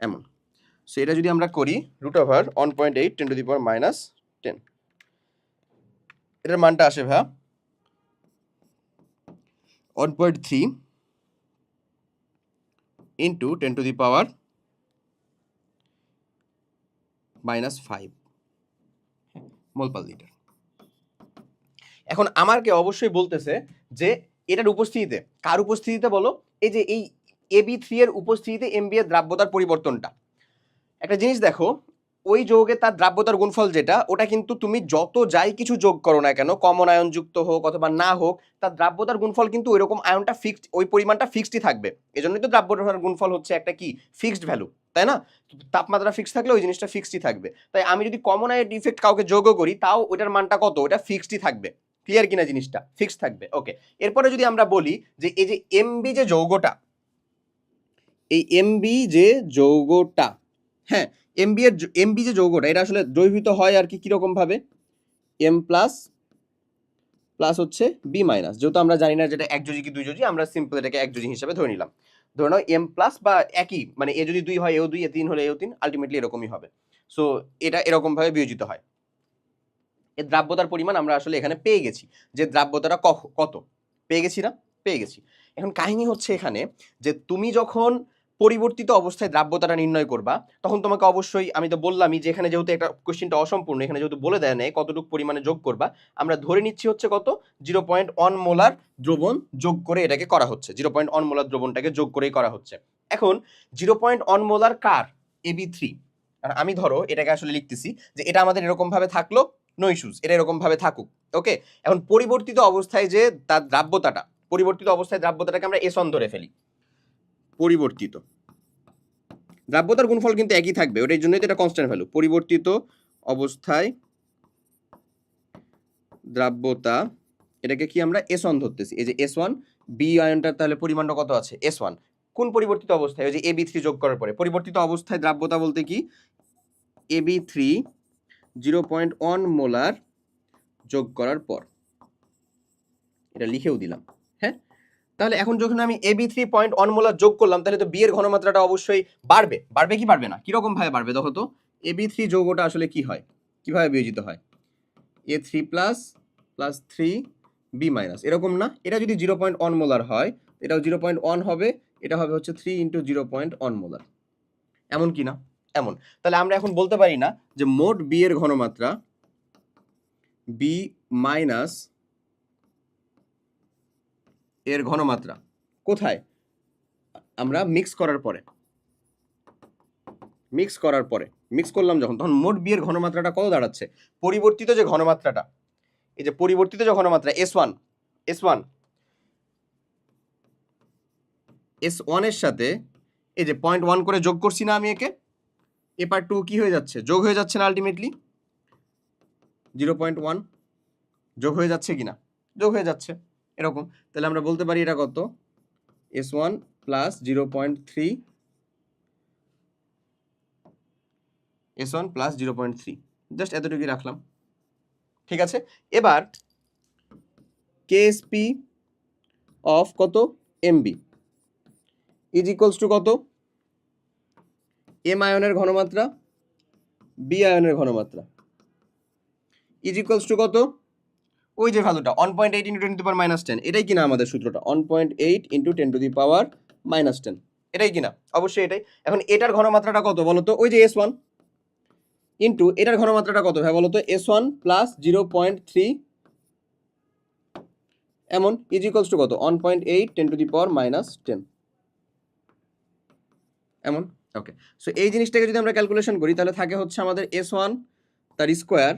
এমন। সো এটা যদি আমরা করি √1.8 10⁻⁻10, এটার মানটা আসে ভাইয়া 1.3 ইন্টু 10⁻⁻5 মোল পার লিটার। এখন আমাকে অবশ্যই বলতেছে যে এটার উপস্থিতিতে, কার উপস্থিতিতে বলো? এই যে এই AB3 এর উপস্থিতিতে MB এর দ্রাব্যতার পরিবর্তনটা। একটা জিনিস দেখো, ওই যৌগে তার দ্রাব্যতার গুণফল যেটা, ওটা কিন্তু তুমি যত যাই কিছু যোগ করো না কেন, কমন আয়ন যুক্ত হোক অথবা না হোক, তার দ্রাব্যতার গুণফল কিন্তু ওইরকম আয়নটা ফিক্সড, ওই পরিমাণটা ফিক্সডই থাকবে। এজন্যই তো দ্রাব্যতার গুণফল হচ্ছে একটা কি ফিক্সড ভ্যালু, তাই না? তাপমাত্রা ফিক্সড থাকলে ওই জিনিসটা ফিক্সডই থাকবে। তাই আমি যদি কমন আয়ন ইফেক্ট কাউকে যোগও করি, তাও ওইটার মানটা কত? ওটা ফিক্সডই থাকবে। ক্লিয়ার কিনা জিনিসটা? ফিক্সড থাকবে। ওকে, এরপরে যদি আমরা বলি যে এই যে এমবি যে যৌগটা, এই এমবি যে যৌগটা, হ্যাঁ, এমবি যে যৌগটা, এটা আসলে দ্রবীভূত হয় আর কি কিরকম ভাবে? M প্লাস প্লাস হচ্ছে B মাইনাস। যেহেতু আমরা জানি না যেটা একযোজি কি দুইযোজি, আমরা সিম্পল এটাকে একযোজি হিসেবে ধরে নিলাম। ধরে নাও M প্লাস বা একই, মানে এ যদি 2 হয় এও 2, এ 3 হলে এও 3, আলটিমেটলি এরকমই হবে। সো এটা এরকম ভাবে বিয়োজিত হয়। এর দ্রাব্যতার পরিমাণ আমরা আসলে এখানে পেয়ে গেছি, যে দ্রাব্যতাটা কত পেয়ে গেছি না? পেয়ে গেছি। এখন কাহিনী হচ্ছে এখানে যে তুমি যখন পরিবর্তিত অবস্থায় দ্রাব্যতাটা নির্ণয় করবা, তখন তোমাকে অবশ্যই, আমি তো বললামই যে এখানে যেহেতু একটা কোশ্চেনটা অসম্পূর্ণ, এখানে যেহেতু বলে দেয় নেই কতটুকু পরিমাণে যোগ করবা, আমরা ধরে নিচ্ছি হচ্ছে কত 0.1 মোলার দ্রবণ যোগ করে এটাকে করা হচ্ছে, 0.1 মোলার দ্রবণটাকে যোগ করেই করা হচ্ছে। এখন 0.1 মোলার কার? AB3। আমি ধরো এটাকে আসলে লিখতেছি যে এটা আমাদের এরকম ভাবে থাকলো, নো ইস্যুস, এটা এরকম ভাবে থাকুক। ওকে, এখন পরিবর্তিত অবস্থায় যে তার দ্রাব্যতাটা, পরিবর্তিত অবস্থায় দ্রাব্যতাটাকে আমরা S1 ধরে ফেলি। পরিবর্তিত দ্রাব্যতার গুণফল কিন্তু একই থাকবে, ওটার জন্যই তো এটা কনস্ট্যান্ট ভ্যালু। পরিবর্তিত অবস্থায় দ্রাব্যতা, এটাকে কি আমরা S1 ধরতেছি। এই যে S1, বি আয়নটার তাহলে পরিমাণটা কত আছে? S1। কোন পরিবর্তিত অবস্থায়? ওই যে AB3 যোগ করার পরে। পরিবর্তিত অবস্থায় দ্রাব্যতা বলতে কি? AB3 0.1 মোলার যোগ করার পর, এটা লিখেও দিলাম। হ্যাঁ, তাহলে এখন যখন আমি AB3.1 মোলার যোগ করলাম, তাহলে তো বি এর ঘনমাত্রাটা অবশ্যই বাড়বে। বাড়বে কি বাড়বে না? কিরকম ভাবে বাড়বে দেখো তো? AB3 যৌগটা আসলে কি হয়, কিভাবে বিয়োজিত হয়? A3 plus plus 3B minus, এরকম না? এটা যদি 0.1 মোলার হয়, এটাও 0.1 হবে, এটা হবে হচ্ছে 3 × 0.1 মোলার। এমন কি না? এমন। তাহলে আমরা এখন বলতে পারি না যে মোট বি এর ঘনমাত্রা বি মাইনাস এর ঘনমাত্রা কোথায়? আমরা মিক্স করার পরে, মিক্স করলাম যখন, তখন মোট বি এর ঘনমাত্রাটা কত দাঁড়াচ্ছে? পরিবর্তিত যে ঘনমাত্রাটা, এই যে পরিবর্তিত যে ঘনমাত্রা S1 এর সাথে এই যে 0.1 করে যোগ করছি না আমি একে, এ পার 2 কি হয়ে যাচ্ছে? যোগ হয়ে যাচ্ছে না? আলটিমেটলি 0.1 যোগ হয়ে যাচ্ছে কিনা? যোগ হয়ে যাচ্ছে, এরকম। তাহলে আমরা বলতে পারি এটা কত? S1 plus 0.3, S1 plus 0.3, just এতটুকুই রাখলাম। ঠিক আছে, এবার KSP অফ কত? MB ইজ ইকুয়ালস টু কত? M আয়নের ঘনমাত্রা বি আয়নের ঘনমাত্রা ইজ ইকুয়ালস টু কত? ওই যে ভ্যালুটা 1.8 ইন্টু 10⁻10, এটাই কিনা আমাদের সূত্রটা 1.8 ইন্টু 10⁻10, এটাই কিনা? অবশ্যই এটাই। এখন এটার ঘনমাত্রাটা কত বলো তো? ওই যে S1 ইন্টু এটার ঘনমাত্রাটা কত ভাই বলো তো? S1 প্লাস 0.3 এমন ইজ ইকুয়ালস টু কত? 1.8 10⁻10 এমন। ওকে, সো এই জিনিসটাকে যদি আমরা ক্যালকুলেশন করি তাহলে থাকে হচ্ছে আমাদের S1 তার square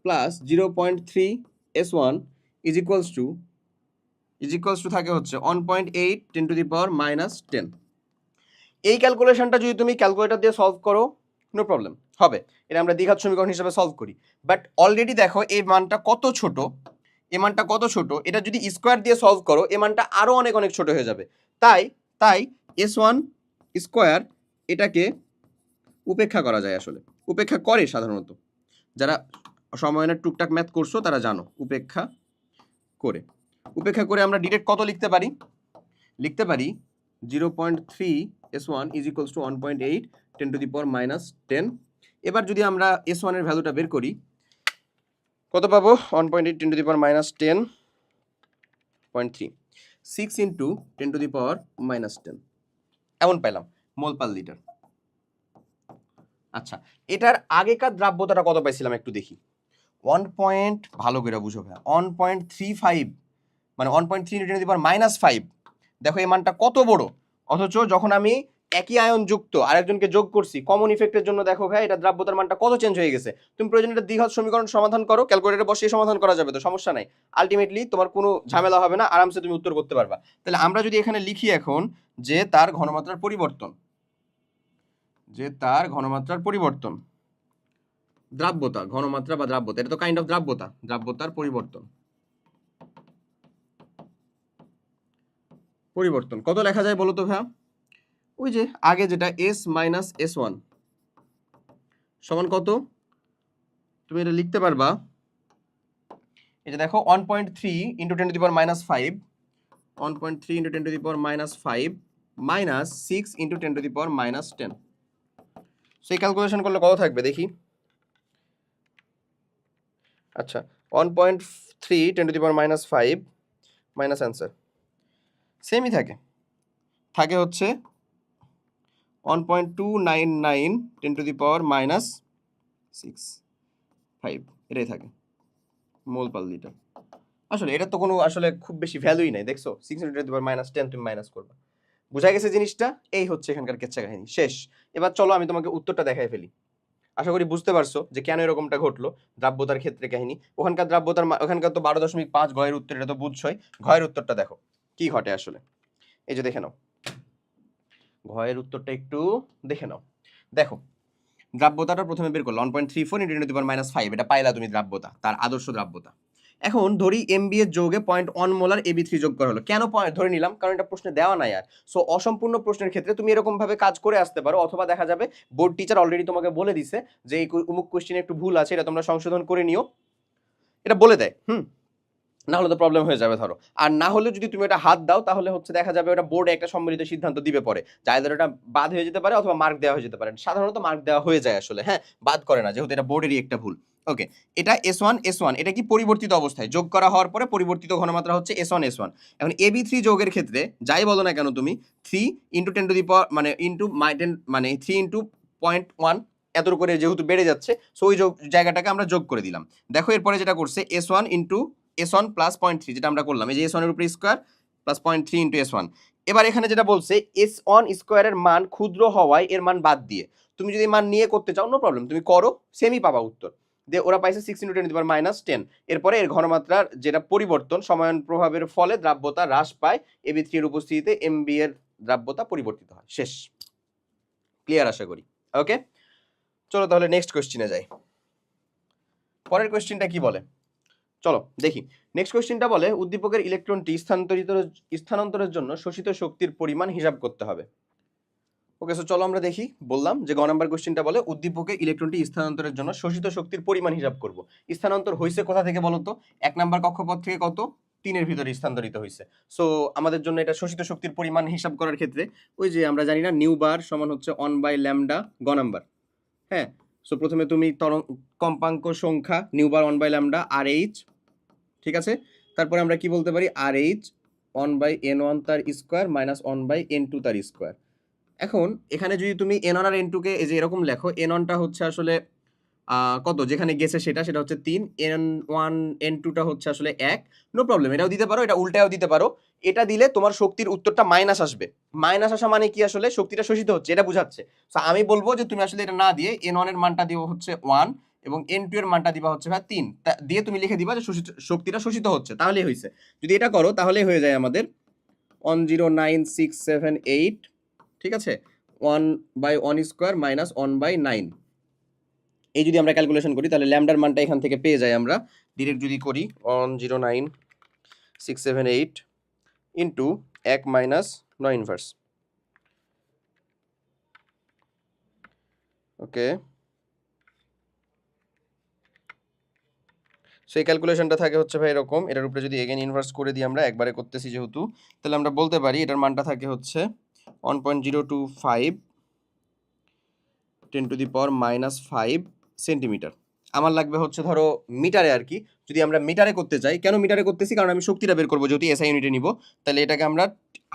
plus 0.3 S1 is equals two থাকে হচ্ছে 1.8 10⁻10। এই ক্যালকুলেশনটা যদি তুমি ক্যালকুলেটর দিয়ে সলভ করো নো প্রবলেম, হবে। এটা আমরা দ্বিঘাত সমীকরণ হিসেবে সলভ করি। বাট অলরেডি দেখো এই মানটা কত ছোট, এই মানটা কত ছোট, এটা যদি স্কোয়ার দিয়ে সলভ করো এই মানটা আরো অনেক অনেক ছোট হয়ে যাবে। তাই S1 স্কোয়ার এটাকে উপেক্ষা করা যায়, আসলে উপেক্ষা করে সাধারণত। যারা সময়ের টুকটাক ম্যাথ করছো তারা জানো উপেক্ষা করে আমরা ডিরেক্ট কত লিখতে পারি? 0.3 S1 ইজ ইকুয়ালস টু 1.8 10⁻10। এবার যদি আমরা S1 এর ভ্যালুটা বের করি কত পাবো? 1.8 10⁻10.3 6 ইন্টু 10⁻10 এমন পেলাম মোল পার লিটার। আচ্ছা, এটার আগেকার দ্রাব্যতাটা কত পাইছিলাম একটু দেখি। 1. ভালো করে বুঝো ভাই, 1.35 মানে 1.3 ইন্টু 10⁻5। দেখো এই মানটা কত বড়, অথচ যখন আমি একই আয়ন যুক্ত আরেকজনকে যোগ করছি কমন ইফেক্টের জন্য দেখো ভাই এটা দ্রাব্যতার মানটা কত চেঞ্জ হয়ে গেছে। তুমি প্রয়োজন এটা দ্বিঘাত সমীকরণ সমাধান করো, ক্যালকুলেটরে বসিয়ে সমাধান করা যাবে, তো সমস্যা নাই। আলটিমেটলি তোমার কোনো ঝামেলা হবে না, আরামসে তুমি উত্তর করতে পারবা। তাহলে আমরা যদি এখানে লিখি এখন যে তার ঘনমাত্রার পরিবর্তন, দ্রাব্যতা, ঘনমাত্রা বা দ্রাব্যতা, এটা তো কাইন্ড অফ দ্রাব্যতার পরিবর্তন কত লেখা যায় বলো তো ভাইয়া? ওই যে আগে যেটা S মাইনাস S1 সমান কত? তুমি এটা লিখতে পারবা, এটা দেখো 1.3 ইন্টু 10⁻5, 1.3 ইন্টু 10⁻5 মাইনাস 6 ইন্টু 10⁻10। সেই ক্যালকুলেশন করলে কত থাকবে দেখি। আচ্ছা, 1.3 10⁻5 মাইনাস অ্যান্সার সেমই থাকে হচ্ছে 1.299 10⁻6 এটাই থাকে মোল পার লিটার। আসলে এটা তো কোনো আসলে খুব বেশি ভ্যালুই নাই, দেখছো 6 × 10⁻10 তুমি মাইনাস করবা, বুঝা গেছে জিনিসটা। এই হচ্ছে এখানকার কেচ্চা কাহিনী, শেষ। এবার চলো আমি তোমাকে উত্তরটা দেখাই ফেলি। আশা করি বুঝতে পারছো যে কেন এরকমটা ঘটলো দ্রাব্যতার ক্ষেত্রে কাহিনী। ওখানকার ওখানকার তো 12.5 ঘয়ের উত্তর, এটা তো বুঝছোই। ঘয়ের উত্তরটা দেখো কি ঘটে আসলে, এই যে দেখে নাও ঘয়ের উত্তরটা একটু দেখে নাও। দেখো দ্রাব্যতাটা প্রথমে বের করলো 1.34 × 10⁻5, এটা পাইলা তুমি দ্রাব্যতা, তার আদর্শ দ্রাব্যতা। এখন ধরি এমবি এর যোগে 0.1 মোলার AB3 যোগ করা হলো। কেন ধরে নিলাম? কারণ এটা প্রশ্নে দেওয়া নাই আর। সো অসম্পূর্ণ প্রশ্নের ক্ষেত্রে তুমি এরকম ভাবে কাজ করে আসতে পারো, অথবা দেখা যাবে বোর্ড টিচার অলরেডি তোমাকে বলে দিছে যে এই অমুক কোশ্চেনে একটু ভুল আছে, এটা তোমরা সংশোধন করে নিও, এটা বলে দেয়। না হলে তো প্রবলেম হয়ে যাবে ধরো। আর না হলে যদি তুমি এটা হাত দাও তাহলে হচ্ছে দেখা যাবে ওটা বোর্ডে একটা সম্মিলিত সিদ্ধান্ত দিবে পরে, যাদের ওটা বাদ হয়ে যেতে পারে অথবা মার্ক দেওয়া হয়ে যেতে পারে। সাধারণত মার্ক দেওয়া হয়ে যায় আসলে, হ্যাঁ, বাদ করে না, যেহেতু এটা বোর্ডেরই একটা ভুল। ওকে, এটা S1 এটা কি পরিবর্তিত অবস্থায় যোগ করা হওয়ার পরে পরিবর্তিত ঘনমাত্রা হচ্ছে S1। এখন AB3 যোগের ক্ষেত্রে যাই বলো না কেন তুমি 3 ইন্টু 10 মানে ইন্টু 3 ইন্টু 0.1 এত করে যেহেতু বেড়ে যাচ্ছে, সো ওই জায়গাটাকে আমরা যোগ করে দিলাম। দেখো এরপরে যেটা করছে S1 ইন্টু S1 প্লাস 0.3, যেটা আমরা করলাম, এই যে S1 এর উপরে স্কোয়ার প্লাস 0.3 ইন্টু S1। এবার এখানে যেটা বলছে S1 স্কোয়ারের মান ক্ষুদ্র হওয়ায় এর মান বাদ দিয়ে তুমি যদি মান নিয়ে করতে চাও নো প্রবলেম, তুমি করো, সেমই পাবা উত্তর। দিয়ে ওরা পাইছে 6 × 10⁻10। এরপরে এর ঘনমাত্রার যেটা পরিবর্তন সমায়ন প্রভাবের ফলে দ্রাব্যতা হ্রাস পায়, AB3 এর উপস্থিতিতে এমবি এর দ্রাব্যতা পরিবর্তিত হয়। শেষ, ক্লিয়ার আশা করি। ওকে, চলো তাহলে নেক্সট কোশ্চেনে যাই। পরের কোশ্চেনটা কি বলে চলো দেখি। নেক্সট কোশ্চেনটা বলে উদ্দীপকের ইলেকট্রনটি স্থানান্তরের জন্য শোষিত শক্তির পরিমাণ হিসাব করতে হবে। ওকে, সো চলো আমরা দেখি। বললাম যে গ নাম্বার কোশ্চেনটা বলে উদ্দীপকে ইলেকট্রনটি স্থানান্তরের জন্য শোষিত শক্তির পরিমাণ হিসাব করব। স্থানান্তর হয়েছে কোথা থেকে বলো তো? 1 নাম্বার কক্ষপথ থেকে কত 3 এর ভিতরে স্থানান্তরিত হয়েছে। সো আমাদের জন্য এটা শোষিত শক্তির পরিমাণ হিসাব করার ক্ষেত্রে ওই যে আমরা জানি না নিউ বার সমান হচ্ছে 1/λ গ নাম্বার, হ্যাঁ। সো প্রথমে তুমি কম্পাঙ্ক সংখ্যা নিউ বার 1/λ আর এইচ, ঠিক আছে। তারপরে আমরা কি বলতে পারি, আর এইচ 1/n1 তার স্কোয়ার মাইনাস 1/n2 তার স্কোয়ার। এখন এখানে যদি তুমি n1 আর n2 কে এই যে এরকম লেখো, n1 টা হচ্ছে আসলে কত যেখানে গেছে সেটা হচ্ছে 3, n1 n2 টা হচ্ছে আসলে 1, নো প্রবলেম, এটাও দিতে পারো, এটা উল্টাও দিতে পারো। এটা দিলে তোমার শক্তির উত্তরটা মাইনাস আসবে। মাইনাস আসা মানে কি, আসলে শক্তিটা শোষিত হচ্ছে, এটা বুঝাচ্ছে। সো আমি বলবো যে তুমি আসলে এটা না দিয়ে n1 এর মানটা দিও হচ্ছে 1 এবং n2 এর মানটা দিবা হচ্ছে 3 দিয়ে তুমি লিখে দিবা যে শক্তিটা শোষিত হচ্ছে, তাহলেই হয়েছে। যদি এটা করো তাহলেই হয়ে যায় আমাদের 109,678, ঠিক আছে, 1/1 স্কোয়ার মাইনাস 1/9। এই যদি আমরা ক্যালকুলেশন করি তাহলে ল্যামডার মানটা এখান থেকে পেয়ে যাই আমরা ডিরেক্ট যদি করি 109,678 ইন্টু 1 মাইনাস 9 ইনভার্স। ওকে, সো এই ক্যালকুলেশনটা থাকে হচ্ছে ভাই এরকম, এটার উপরে যদি এগেন ইনভার্স করে দিই, আমরা একবারে করতেছি যেহেতু, তাহলে আমরা বলতে পারি এটার মানটা থাকে হচ্ছে 1.025 10⁻⁵ সেন্টিমিটার। আমার লাগবে হচ্ছে ধরো মিটারে আর কি। যদি আমরা মিটারে করতে চাই, কেন মিটারে করতেছি, কারণ আমি শক্তিটা বের করবো যেহেতু এসআই ইউনিটে নিব, তাহলে এটাকে আমরা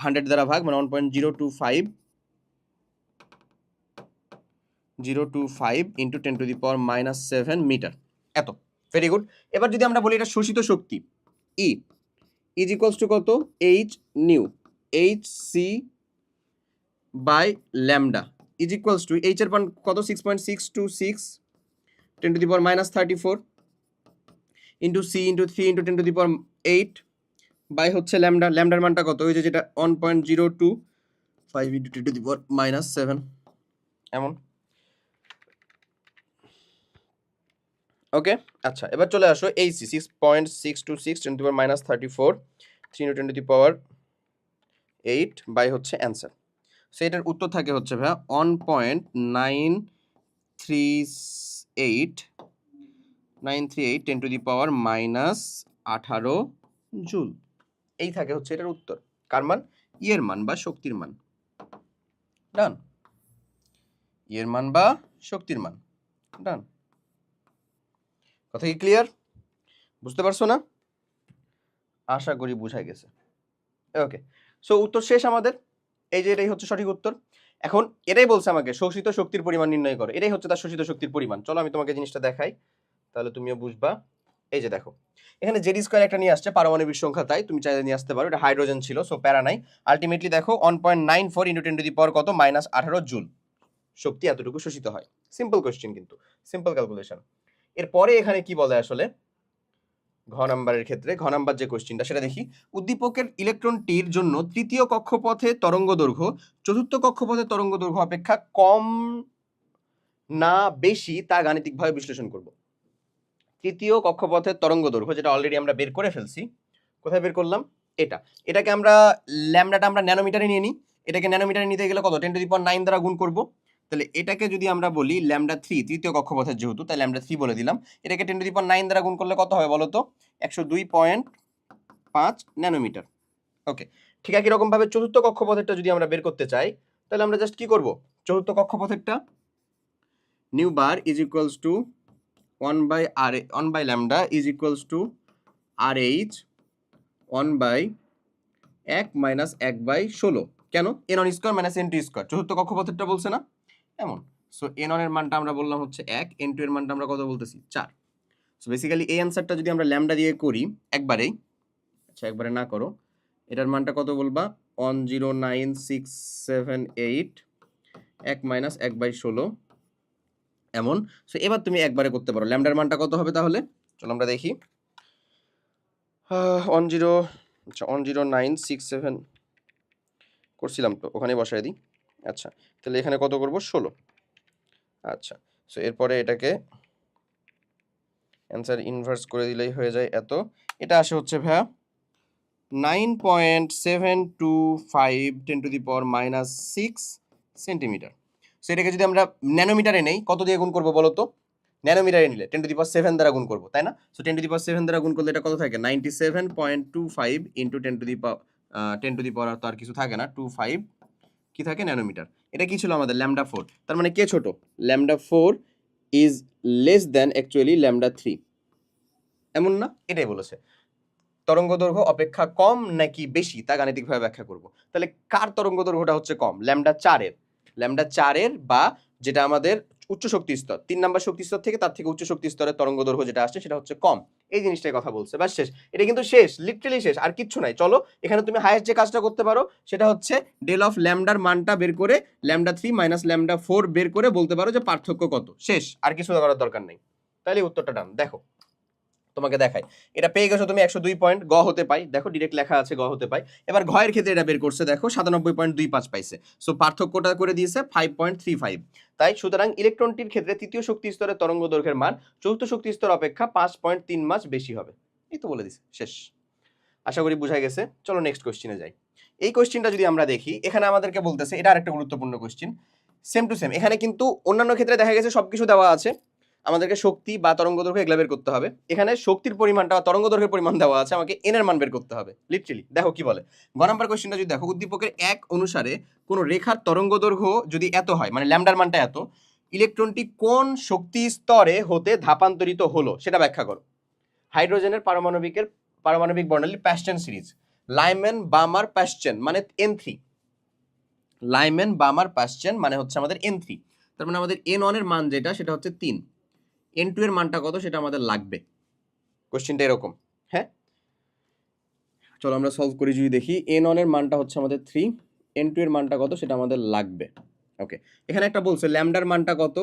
100 দ্বারা ভাগ, মানে 1.025 ইন্টু 10⁻⁷ মিটার, এত। Very good. এবার যদি আমরা বলি এটা শোষিত শক্তি, ই ইজ ইকুয়ালস টু কত, H nu, H C by lambda is equals to, H এর মান কত, 6.626 10⁻34 into C into 3 into 10⁸ by হচ্ছে ল্যামডা, ল্যামডার মানটা কত, ওই যে যেটা 1.025 ইন্টু 10⁻⁷, এমন। ওকে, আচ্ছা, এবার চলে আসো এইচসি 6.626 10⁻34 3 ইন্টু 10⁸ বাই হচ্ছে অ্যান্সার। সো এটার উত্তর থাকে হচ্ছে ভাইয়া 1.938 10⁻18 জুল। এই থাকে হচ্ছে এটার উত্তর। কার মান, ইয়ের মান বা শক্তির মান। ডান, ইয়ের মান বা শক্তির মান। ডান, কথা কি ক্লিয়ার, বুঝতে পারছো না? আশা করি বুঝা গেছে। ওকে, সো উত্তর শেষ আমাদের। এই যে এটাই হচ্ছে সঠিক উত্তর। এখন এটাই বলছে আমাকে শোষিত শক্তির পরিমাণ নির্ণয় করো, এটাই হচ্ছে তার শোষিত শক্তির পরিমাণ। চলো আমি তোমাকে জিনিসটা দেখাই, তাহলে তুমিও বুঝবা। এই যে দেখো, এখানে জেডি স্কোয়ার একটা নিয়ে আসছে, পারমাণবিক সংখ্যা, তাই তুমি চাইলে নিয়ে আসতে পারো, এটা হাইড্রোজেন ছিল, সো প্যারা নাই। আলটিমেটলি দেখো 1.94 ইন্টু 10⁻কত, -18 জুল শক্তি এতটুকু শোষিত হয়। সিম্পল কোশ্চেন, কিন্তু সিম্পল ক্যালকুলেশন। এরপরে এখানে কি বলে আসলে, ঘ নাম্বারের ক্ষেত্রে, ঘ নাম্বার যে কোশ্চেনটা সেটা দেখি। উদ্দীপকের ইলেকট্রনটির জন্য তৃতীয় কক্ষপথে তরঙ্গ দৈর্ঘ্য চতুর্থ কক্ষপথে তরঙ্গ দৈর্ঘ্য অপেক্ষা কম না বেশি তা গাণিতিকভাবে বিশ্লেষণ করব। তৃতীয় কক্ষপথের তরঙ্গ দৈর্ঘ্য, যেটা অলরেডি আমরা বের করে ফেলছি, কোথায় বের করলাম, এটাকে আমরা ল্যামডাটা আমরা ন্যানোমিটারে নিয়ে নিই। এটাকে ন্যানোমিটারে নিতে গেলে কত, 10⁹ দ্বারা গুণ করব। তাহলে এটাকে যদি আমরা বলি λ3, তৃতীয় কক্ষপথের যেহেতু, তাই λ3 বলে দিলাম। এটাকে 10⁹ দ্বারা গুণ করলে কত হবে বলো তো, 102.5 ন্যানোমিটার। ওকে, ঠিক একই রকম ভাবে চতুর্থ কক্ষপথেরটা যদি আমরা বের করতে চাই, তাহলে আমরা জাস্ট কি করব, চতুর্থ কক্ষপথেরটা nu bar is equals to 1/λ is equals to RH 1/1 minus 1/16। কেন, n1 square minus n2 square, চতুর্থ কক্ষপথেরটা বলছে না, এমন। সো n1 এর মানটা আমরা বললাম হচ্ছে 1, n2 এর মানটা আমরা কত বলতেছি, 4। সো বেসিক্যালি এই অ্যান্সারটা যদি আমরা ল্যামডা দিয়ে করি একবারেই, আচ্ছা একবারে না করো, এটার মানটা কত বলবা, 109,678 1 মাইনাস 1/16 এমন। সো এবার তুমি একবারে করতে পারো, ল্যামডার মানটা কত হবে তাহলে, চলো আমরা দেখি। 10967 করছিলাম তো, ওখানে বসায় দিই। আচ্ছা, তাহলে এখানে কত করব, 16। আচ্ছা, সো এরপরে এটাকে অ্যান্সার ইনভার্স করে দিলেই হয়ে যায় এত। এটা আসে হচ্ছে ভাইয়া 9.725 10⁻⁻6 সেন্টিমিটার। সো এটাকে যদি আমরা ন্যানোমিটারে নেই, কত দিয়ে গুণ করবো বলো তো, ন্যানোমিটারে নিলে 10⁻7 দ্বারা গুণ করবো, তাই না? সো 10⁻7 দ্বারা গুণ করলে এটা কত থাকে, 97.25 ইন্টু 10⁻, তো আর কিছু থাকে না, 25 কি থাকে, ন্যানোমিটার। এটা কি ছিল আমাদের, λ4। তার মানে কে ছোট, λ4 is less than actually lambda 3, এমন না? এটাই বলেছে। তরঙ্গ দৈর্ঘ্য অপেক্ষা কম নাকি বেশি তা গাণিতিকভাবে ব্যাখ্যা করব। তাহলে কার তরঙ্গ দৈর্ঘ্যটা হচ্ছে কম? ল্যামডা 4-এর। ল্যামডা 4-এর বা যেটা আমাদের উচ্চ শক্তি স্তর 3 নাম্বার শক্তি স্তর থেকে তার থেকে উচ্চ শক্তি স্তরের তরঙ্গ দৈর্ঘ্য যেটা আসছে সেটা হচ্ছে কম। এই জিনিসটাই কথা বলছে, বাস শেষ। এটা কিন্তু শেষ, লিটারালি শেষ, আর কিচ্ছু নাই। চলো এখানে তুমি হাইয়েস্ট যে কাজটা করতে পারো সেটা হচ্ছে ডেল অফ ল্যামডার মানটা বের করে ল্যামডা 3 মাইনাস ল্যামডা 4 বের করে বলতে পারো যে পার্থক্য কত। শেষ, আর কিছু করার দরকার নেই। তাহলে উত্তরটা ডান। দেখো তোমাকে দেখাই, এটা পেয়ে গেছো তুমি 102 পয়েন্ট, গ হতে পাই, দেখো ডিরেক্ট লেখা আছে গ হতে পাই। এবার ঘয়ের ক্ষেত্রে এটা বের করছে, দেখো 97.25 পাইছে, সো পার্থক্যটা করে দিয়েছে 5.35। তাই সুতরাং ইলেকট্রনটির ক্ষেত্রে তৃতীয় শক্তি স্তরের তরঙ্গ দৈর্ঘ্যের মান চতুর্থ শক্তি স্তর অপেক্ষা 5.3 মাস বেশি হবে। এই তো বলে দিছে, শেষ। আশা করি বুঝা গেছে। চলো নেক্সট কোশ্চেনে যাই। এই কোশ্চেনটা যদি আমরা দেখি, এখানে আমাদেরকে বলতেছে, এটা আরেকটা গুরুত্বপূর্ণ কোশ্চেন, সেম টু সেম। এখানে কিন্তু অন্যান্য ক্ষেত্রে দেখা গেছে সবকিছু দেওয়া আছে, আমাদেরকে শক্তি বা তরঙ্গ দৈর্ঘ্য এগুলা বের করতে হবে। এখানে শক্তির পরিমাণটা বা তরঙ্গ দৈর্ঘ্যের পরিমাণ দেওয়া আছে, আমাকে এন এর মান বের করতে হবে। লিটারালি দেখো কি বলে, গ নাম্বার কোশ্চেনটা যদি দেখো, উদ্দীপকের 1 অনুসারে কোন রেখার তরঙ্গ দৈর্ঘ্য যদি এত হয়, মানে ল্যামডার মানটা এত, ইলেকট্রনটি কোন শক্তি স্তরে হতে ধাপান্তরিত হলো সেটা ব্যাখ্যা করো। হাইড্রোজেনের পারমাণবিক বর্ণালী প্যাস্টেন সিরিজ, লাইম্যান বামার প্যাস্টেন মানে N3, লাইম্যান বামার প্যাস্টেন মানে হচ্ছে আমাদের N3। তার মানে আমাদের N1 এর মান যেটা সেটা হচ্ছে 3, N2 এর মানটা কত সেটা আমাদের লাগবে। কোশ্চেনটা এরকম, হ্যাঁ। চলো আমরা সলভ করি, যদি দেখি N1 এর মানটা হচ্ছে আমাদের 3, N2 এর মানটা কত সেটা আমাদের লাগবে। ওকে, এখানে একটা বলছে ল্যামডার মানটা কত,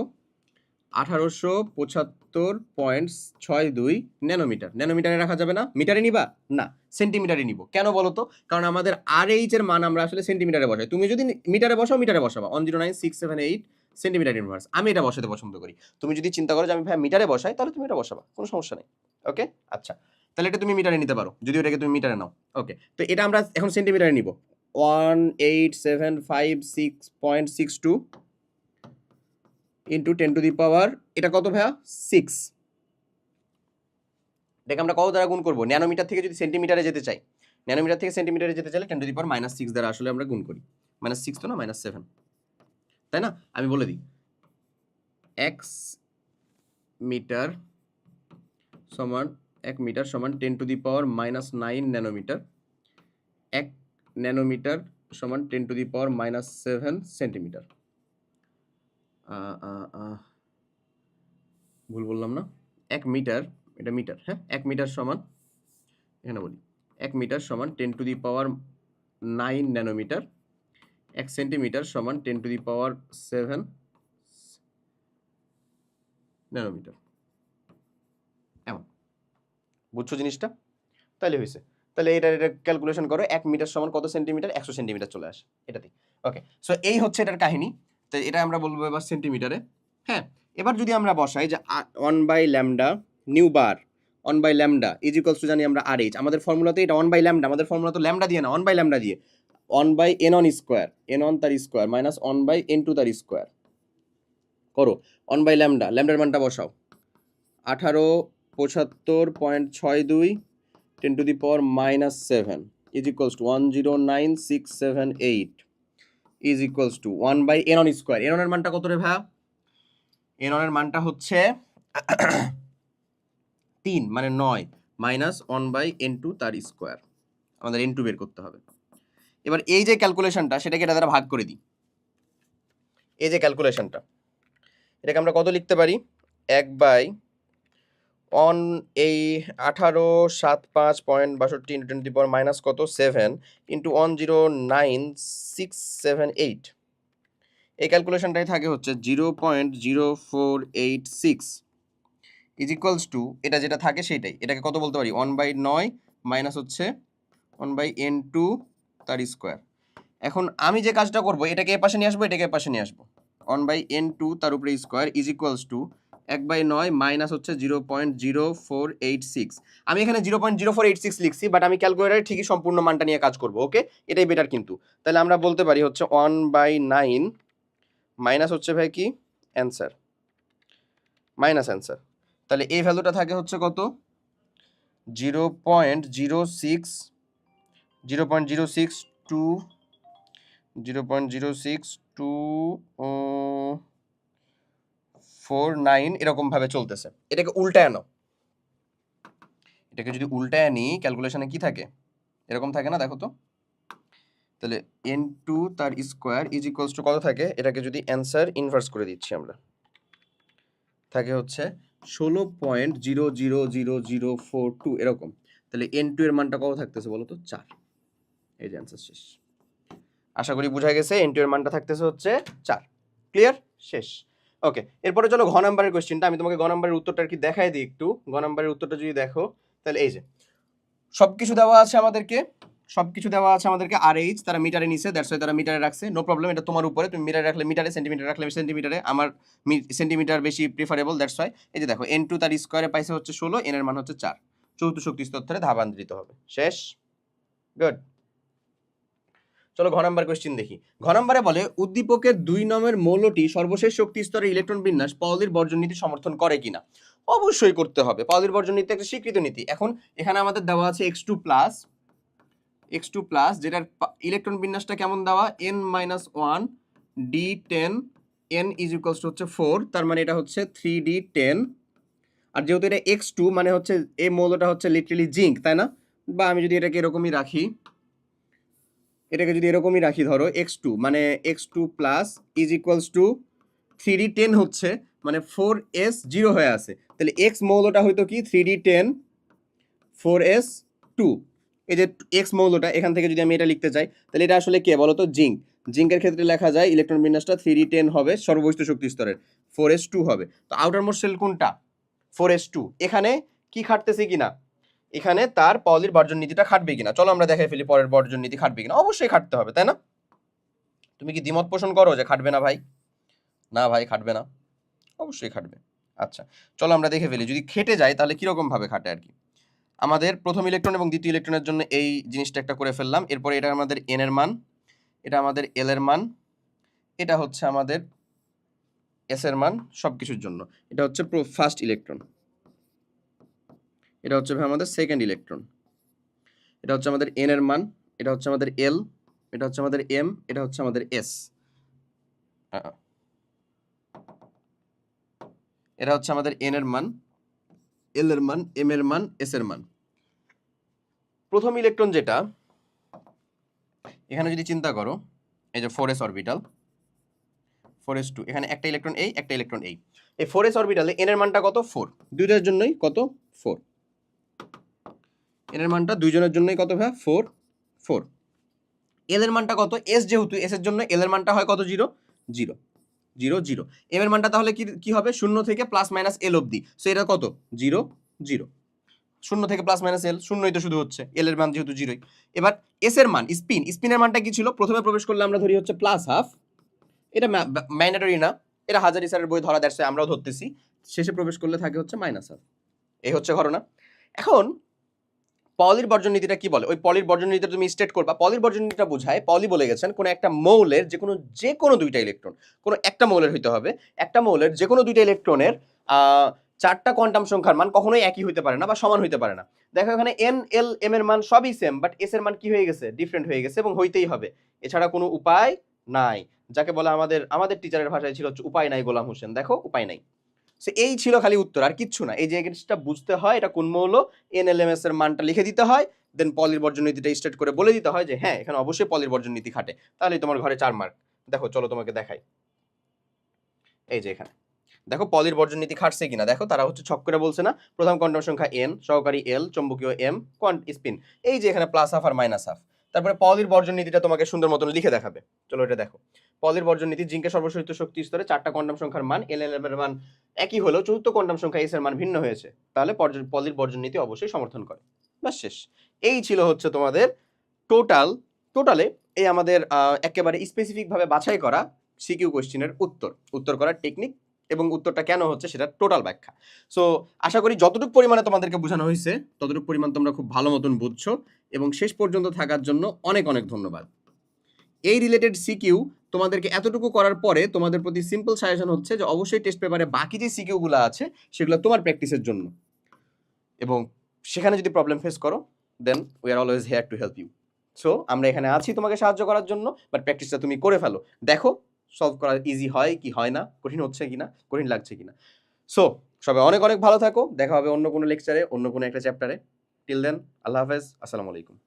1875.62 ন্যানোমিটার। ন্যানোমিটারে রাখা যাবে না, মিটারে নিবা না, সেন্টিমিটারে নিব। কেন বলো তো? কারণ আমাদের RH এর মান আমরা আসলে সেন্টিমিটারে বসাই। তুমি যদি মিটারে বসাও, মিটারে বসাবা 109678 সেন্টিমিটার ইনভার্স। আমি এটা বসাতে পছন্দ করি। তুমি যদি চিন্তা করো যে আমি ভাই মিটারে বসাই, তাহলে তুমি এটা বসাবা, কোনো সমস্যা নেই। ওকে, আচ্ছা, তাহলে এটা তুমি মিটারে নিতে পারো যদি ওটাকে তুমি মিটারে নাও। ওকে, তো এটা আমরা এখন সেন্টিমিটারে নিব। 18756.62 ইন্টু 10⁻, এটা কত ভাইয়া? 6। দেখে আমরা কত দ্বারা গুণ করবো? ন্যানোমিটার থেকে যদি সেন্টিমিটারে যেতে চাই, ন্যানোমিটার থেকে সেন্টিমিটারে যেতে চাইলে 10⁻⁻6 দ্বারা আসলে আমরা গুণ করি। -6 তো না, -7, তাই না? আমি বলে দিই, 1 মিটার সমান 1 মিটার সমান 10⁻⁻9 ন্যানোমিটার, 1 ন্যানোমিটার সমান 10⁻⁻7 সেন্টিমিটার। ভুল বললাম না? 1 মিটার, এটা মিটার, হ্যাঁ, 1 মিটার সমান, এখানে বলি 1 মিটার সমান 10⁻9 ন্যানোমিটার, 1 সেন্টিমিটার সমান 10⁻7 ন্যানোমিটার। এমন বুঝছো জিনিসটা? তাহলে হয়েছে। তাহলে এটা ক্যালকুলেশন করো, 1 মিটার সমান কত সেন্টিমিটার? 100 সেন্টিমিটার চলে আসে এটাতেই। ওকে, সো এই হচ্ছে এটার কাহিনী। তো এটা আমরা বলবো এবার সেন্টিমিটারে। হ্যাঁ, এবার যদি আমরা বসাই যে 1/λ nu bar 1/λ is equals to, জানি আমরা RH, আমাদের ফর্মুলাতে এটা 1/λ, আমাদের ফর্মুলা তো ল্যামডা দিয়ে না, 1/λ দিয়ে, 1/n1 স্কোয়ার, n1 তার স্কোয়ার মাইনাস 1/n2 তার স্কোয়ার করো, 1/λ, ল্যামডার মানটা বসাও, 1875.62 10⁻⁻7 is equals to 109678 is equals to 1/n1 square. n1 এর মানটা কত রে ভাইয়া? n1 এর মানটা হচ্ছে 3 মানে 9 মাইনাস 1/n2 তার স্কোয়ার, আমাদের n2 বের করতে হবে। এবার এই যে ক্যালকুলেশনটা সেটাকে এটা দ্বারা ভাগ করে দিই। এই যে ক্যালকুলেশনটা, এটাকে আমরা কত লিখতে পারি? 1/, এই 1875.62 10⁻⁻ কত 7 ইন্টু 109678, এই ক্যালকুলেশনটাই থাকে হচ্ছে 0.0486 ইজ ইকুয়ালস টু, এটা যেটা থাকে সেটাই, এটাকে কত বলতে পারি? 1/9 মাইনাস হচ্ছে 1/n2 তার স্কোয়ার। এখন আমি যে কাজটা করবো, এটাকে এ পাশে নিয়ে আসবো, এটাকে এ পাশে নিয়ে আসবো, 1/n2 তার উপরে square is equals two 1/9 minus হচ্ছে 0.0486। আমি এখানে 0.0486 লিখছি, বাট আমি ক্যালকুলেটারে ঠিকই সম্পূর্ণ মানটা নিয়ে কাজ করবো। ওকে, এটাই বেটার কিন্তু। তাহলে আমরা বলতে পারি হচ্ছে 1/9 মাইনাস হচ্ছে ভাই কি অ্যান্সার, মাইনাস অ্যান্সার। তাহলে এই ভ্যালুটা থাকে হচ্ছে কত? 0.062 0.062 49 এরকম ভাবে চলতেছে। এটাকে উল্টায় আনো, এটাকে যদি উল্টায় আনি ক্যালকুলেশনে কি থাকে, এরকম থাকে না, দেখো তো। তাহলে n2 তার স্কোয়ার ইজ ইকুয়ালস টু কত থাকে, এটাকে যদি অ্যান্সার ইনভার্স করে দিচ্ছি আমরা, থাকে হচ্ছে 16.000042 এরকম। তাহলে n2 এর মানটা কত থাকতেছে বলো তো, 4। এই যে অ্যান্সার শেষ। আশা করি বোঝা গেছে, n2 এর মানটা থাকতেছে হচ্ছে 4। ক্লিয়ার? শেষ। ওকে, এরপরে চলো ঘ নাম্বারের কোশ্চেনটা। আমি তোমাকে ঘ নাম্বারের উত্তরটা আর কি দেখাই দিই একটু। ঘ নাম্বারের উত্তরটা যদি দেখো, তাহলে এই যে সবকিছু দেওয়া আছে আমাদেরকে, সবকিছু দেওয়া আছে আমাদেরকে। আর এইচ তারা মিটারে নিছে, দ্যাটস ওয়াই তারা মিটারে রাখছে। নো প্রবলেম, এটা তোমার উপরে, তুমি মিটারে রাখলে মিটারে, সেন্টিমিটার রাখলে সেন্টিমিটারে। আমার সেন্টিমিটার বেশি প্রিফারেবল, দ্যাটস ওয়াই। এই যে দেখো n2 তার স্কোয়ারে পাইছে হচ্ছে 16, n এর মান হচ্ছে 4। চতুর্থ শক্তি স্তর ধরে ধাবান্তরিত হবে। শেষ। গুড। চলো ঘ নাম্বার কোশ্চেন দেখি। ঘ নাম্বারে বলে উদ্দীপকের 2 নমের মৌলটি সর্বশেষ শক্তি স্তরের ইলেকট্রন বিন্যাস পাউলির বর্জন নীতি সমর্থন করে কিনা। অবশ্যই করতে হবে, পাউলির বর্জন নীতি একটা স্বীকৃত নীতি। এখন এখানে আমাদের দেওয়া আছে x2 প্লাস, যেটার ইলেকট্রন বিন্যাসটা কেমন দেওয়া, n-1 d10, n is equals two হচ্ছে 4, তার মানে এটা হচ্ছে 3d10। আর যেহেতু এটা x2 মানে হচ্ছে এই মৌলটা হচ্ছে লিটারালি জিঙ্ক, তাই না? বা আমি যদি এটাকে এরকমই রাখি, ধরো x2 মানে x2 plus is equals two 3d10 হচ্ছে মানে 4s0 হয়ে আছে। তাহলে x মৌলটা হয়তো কি 3d10 4s2। এই যে x মৌলটা, এখান থেকে যদি আমি এটা লিখতে চাই, তাহলে এটা আসলে কে বলো তো, জিঙ্ক। জিঙ্কের ক্ষেত্রে লেখা যায় ইলেকট্রন বিন্যাসটা 3d10 হবে, সর্ববহিষ্ঠ শক্তি স্তরের 4s2 হবে। তো আউটার মোস্ট শেল কোনটা, 4s2। এখানে কি খাটতেছে কিনা, এখানে তার পাউলির বর্জন নীতিটা খাটবে কিনা, চলো আমরা দেখাই ফেলি পরের বর্জন নীতি খাটবে কিনা। অবশ্যই খাটতে হবে, তাই না? তুমি কি দ্বিমত পোষণ করো যে খাটবে না ভাই? না ভাই, খাটবে না, অবশ্যই খাটবে। আচ্ছা, চলো আমরা দেখে ফেলি যদি খেটে যায় তাহলে কিরকম ভাবে খাটে আর কি। আমাদের প্রথম ইলেকট্রন এবং দ্বিতীয় ইলেকট্রনের জন্য এই জিনিসটা একটা করে ফেললাম। এরপরে এটা আমাদের এন এর মান, এটা আমাদের এল এর মান, এটা হচ্ছে আমাদের এস এর মান, সব কিছুর জন্য। এটা হচ্ছে ফার্স্ট ইলেকট্রন, এটা হচ্ছে আমাদের সেকেন্ড ইলেকট্রন, এটা হচ্ছে আমাদের এন এর মান, এটা হচ্ছে আমাদের এল, এটা হচ্ছে আমাদের এম, এটা হচ্ছে আমাদের এস, এটা হচ্ছে আমাদের এন এর মান, এল এর মান, এম এর মান, এস এর মান। প্রথম ইলেকট্রন যেটা, এখানে যদি চিন্তা করো, এই যে 4s অরবিটাল, 4s2, এখানে একটা ইলেকট্রন এই, একটা ইলেকট্রন এই। এই 4s অরবিটালে এন এর মানটা কত, 4, দুইটার জন্যই কত, 4। এন এর মানটা দুইজনের জন্যই কত ভাই, 4 4। এল এর মানটা কত, এস যেহেতু, এস এর জন্য এল এর মানটা হয় কত, 0 0 0 0। এম এর মানটা তাহলে কি হবে, 0 থেকে প্লাস মাইনাস এল অবধি। সো এটা কত, 0 0। 0 থেকে প্লাস মাইনাস এল, শূন্যই তো শুধু হচ্ছে, এল এর মান যেহেতু 0। এবার এস এর মান, স্পিনের মানটা কি ছিল, প্রথমে প্রবেশ করলে আমরা ধরি হচ্ছে প্লাস হাফ, এটা ম্যান্ডেটরি না, এটা হাজারি স্যারের বই ধরা, দ্যাটস আমরাও ধরতেছি। শেষে প্রবেশ করলে থাকে হচ্ছে মাইনাস হাফ। এই হচ্ছে ঘটনা। এখন পলির বর্জন নীতিটা কি বলে, ওই পলির বর্জন নীতিটা তুমি স্টেট করবা। পলির বর্জন নীতিটা বোঝায়, পলি বলে গেছেন কোন একটা মৌলের যে কোনো দুইটা ইলেকট্রন, কোনো একটা মৌলের হইতে হবে, একটা মৌলের যে কোনো দুইটা ইলেকট্রনের 4টা কোয়ান্টাম সংখ্যার মান কখনোই একই হইতে পারে না বা সমান হইতে পারে না। দেখো এখানে এন এল এম এর মান সবই সেম, বাট এস এর মান কি হয়ে গেছে, ডিফারেন্ট হয়ে গেছে, এবং হইতেই হবে, এছাড়া কোনো উপায় নাই। যাকে বলে আমাদের টিচারের ভাষায় ছিল উপায় নাই গোলাম হোসেন, দেখো উপায় নাই। সো এই ছিল খালি উত্তর, আর কিচ্ছু না। এই যে জিনিসটা বুঝতে হয়, এটা কোন মৌল, এনএলএমএস এর মানটা লিখে দিতে হয়, দেন পলির বর্জন নীতিটা স্টেট করে বলে দিতে হয় যে হ্যাঁ এখানে অবশ্যই পলির বর্জন নীতি খাটে, তাহলেই তোমার ঘরে 4 মার্ক। দেখো চলো তোমাকে দেখাই, এই যে এখানে দেখো পলির বর্জন নীতি খাটছে কিনা। দেখো তারা হচ্ছে ছক করে বলছে না, প্রথম কোয়ান্টাম সংখ্যা এন, সহকারী এল, চৌম্বকীয় এম, স্পিন, এই যে এখানে প্লাস হাফ আর মাইনাস হাফ। তারপরে পলির বর্জন নীতিটা তোমাকে সুন্দর মতন লিখে দেখাবে। চলো এটা দেখো, পলির বর্জন নীতি, জিঙ্কের সর্বশক্তি শক্তি স্তরে 4টা কোয়ান্টাম সংখ্যার মান এল এল এর মান একই হলেও চতুর্থ কোয়ান্টাম সংখ্যা এস এর মান ভিন্ন হয়েছে, তাহলে পলির বর্জন নীতি অবশ্যই সমর্থন করে। বাস শেষ। এই ছিল হচ্ছে তোমাদের টোটালে এই আমাদের একেবারে স্পেসিফিক ভাবে বাছাই করা সিকিউ কোশ্চেনের উত্তর করার টেকনিক এবং উত্তরটা কেন হচ্ছে সেটা টোটাল ব্যাখ্যা। সো আশা করি যতটুকু পরিমাণে তোমাদেরকে বোঝানো হয়েছে ততটুকু পরিমাণ তোমরা খুব ভালো মতন বুঝছো, এবং শেষ পর্যন্ত থাকার জন্য অনেক অনেক ধন্যবাদ। এই রিলেটেড সিকিউ তোমাদেরকে এতটুকু করার পরে তোমাদের প্রতি সিম্পল সাজেশন হচ্ছে যে অবশ্যই টেস্ট পেপারে বাকি যে সিকিউগুলো আছে সেগুলো তোমার প্র্যাকটিসের জন্য, এবং সেখানে যদি প্রবলেম ফেস করো then we are always here to help you. So আমরা এখানে আছি তোমাকে সাহায্য করার জন্য, বাট প্র্যাকটিসটা তুমি করে ফেলো। দেখো সলভ করা ইজি হয় কি হয় না, কঠিন হচ্ছে কিনা, কঠিন লাগছে কিনা। সো সবাই অনেক অনেক ভালো থাকো, দেখা হবে অন্য কোনো লেকচারে, অন্য কোনো একটা চ্যাপ্টারে। টিল দেন আল্লাহ হাফেজ, আসসালামু আলাইকুম।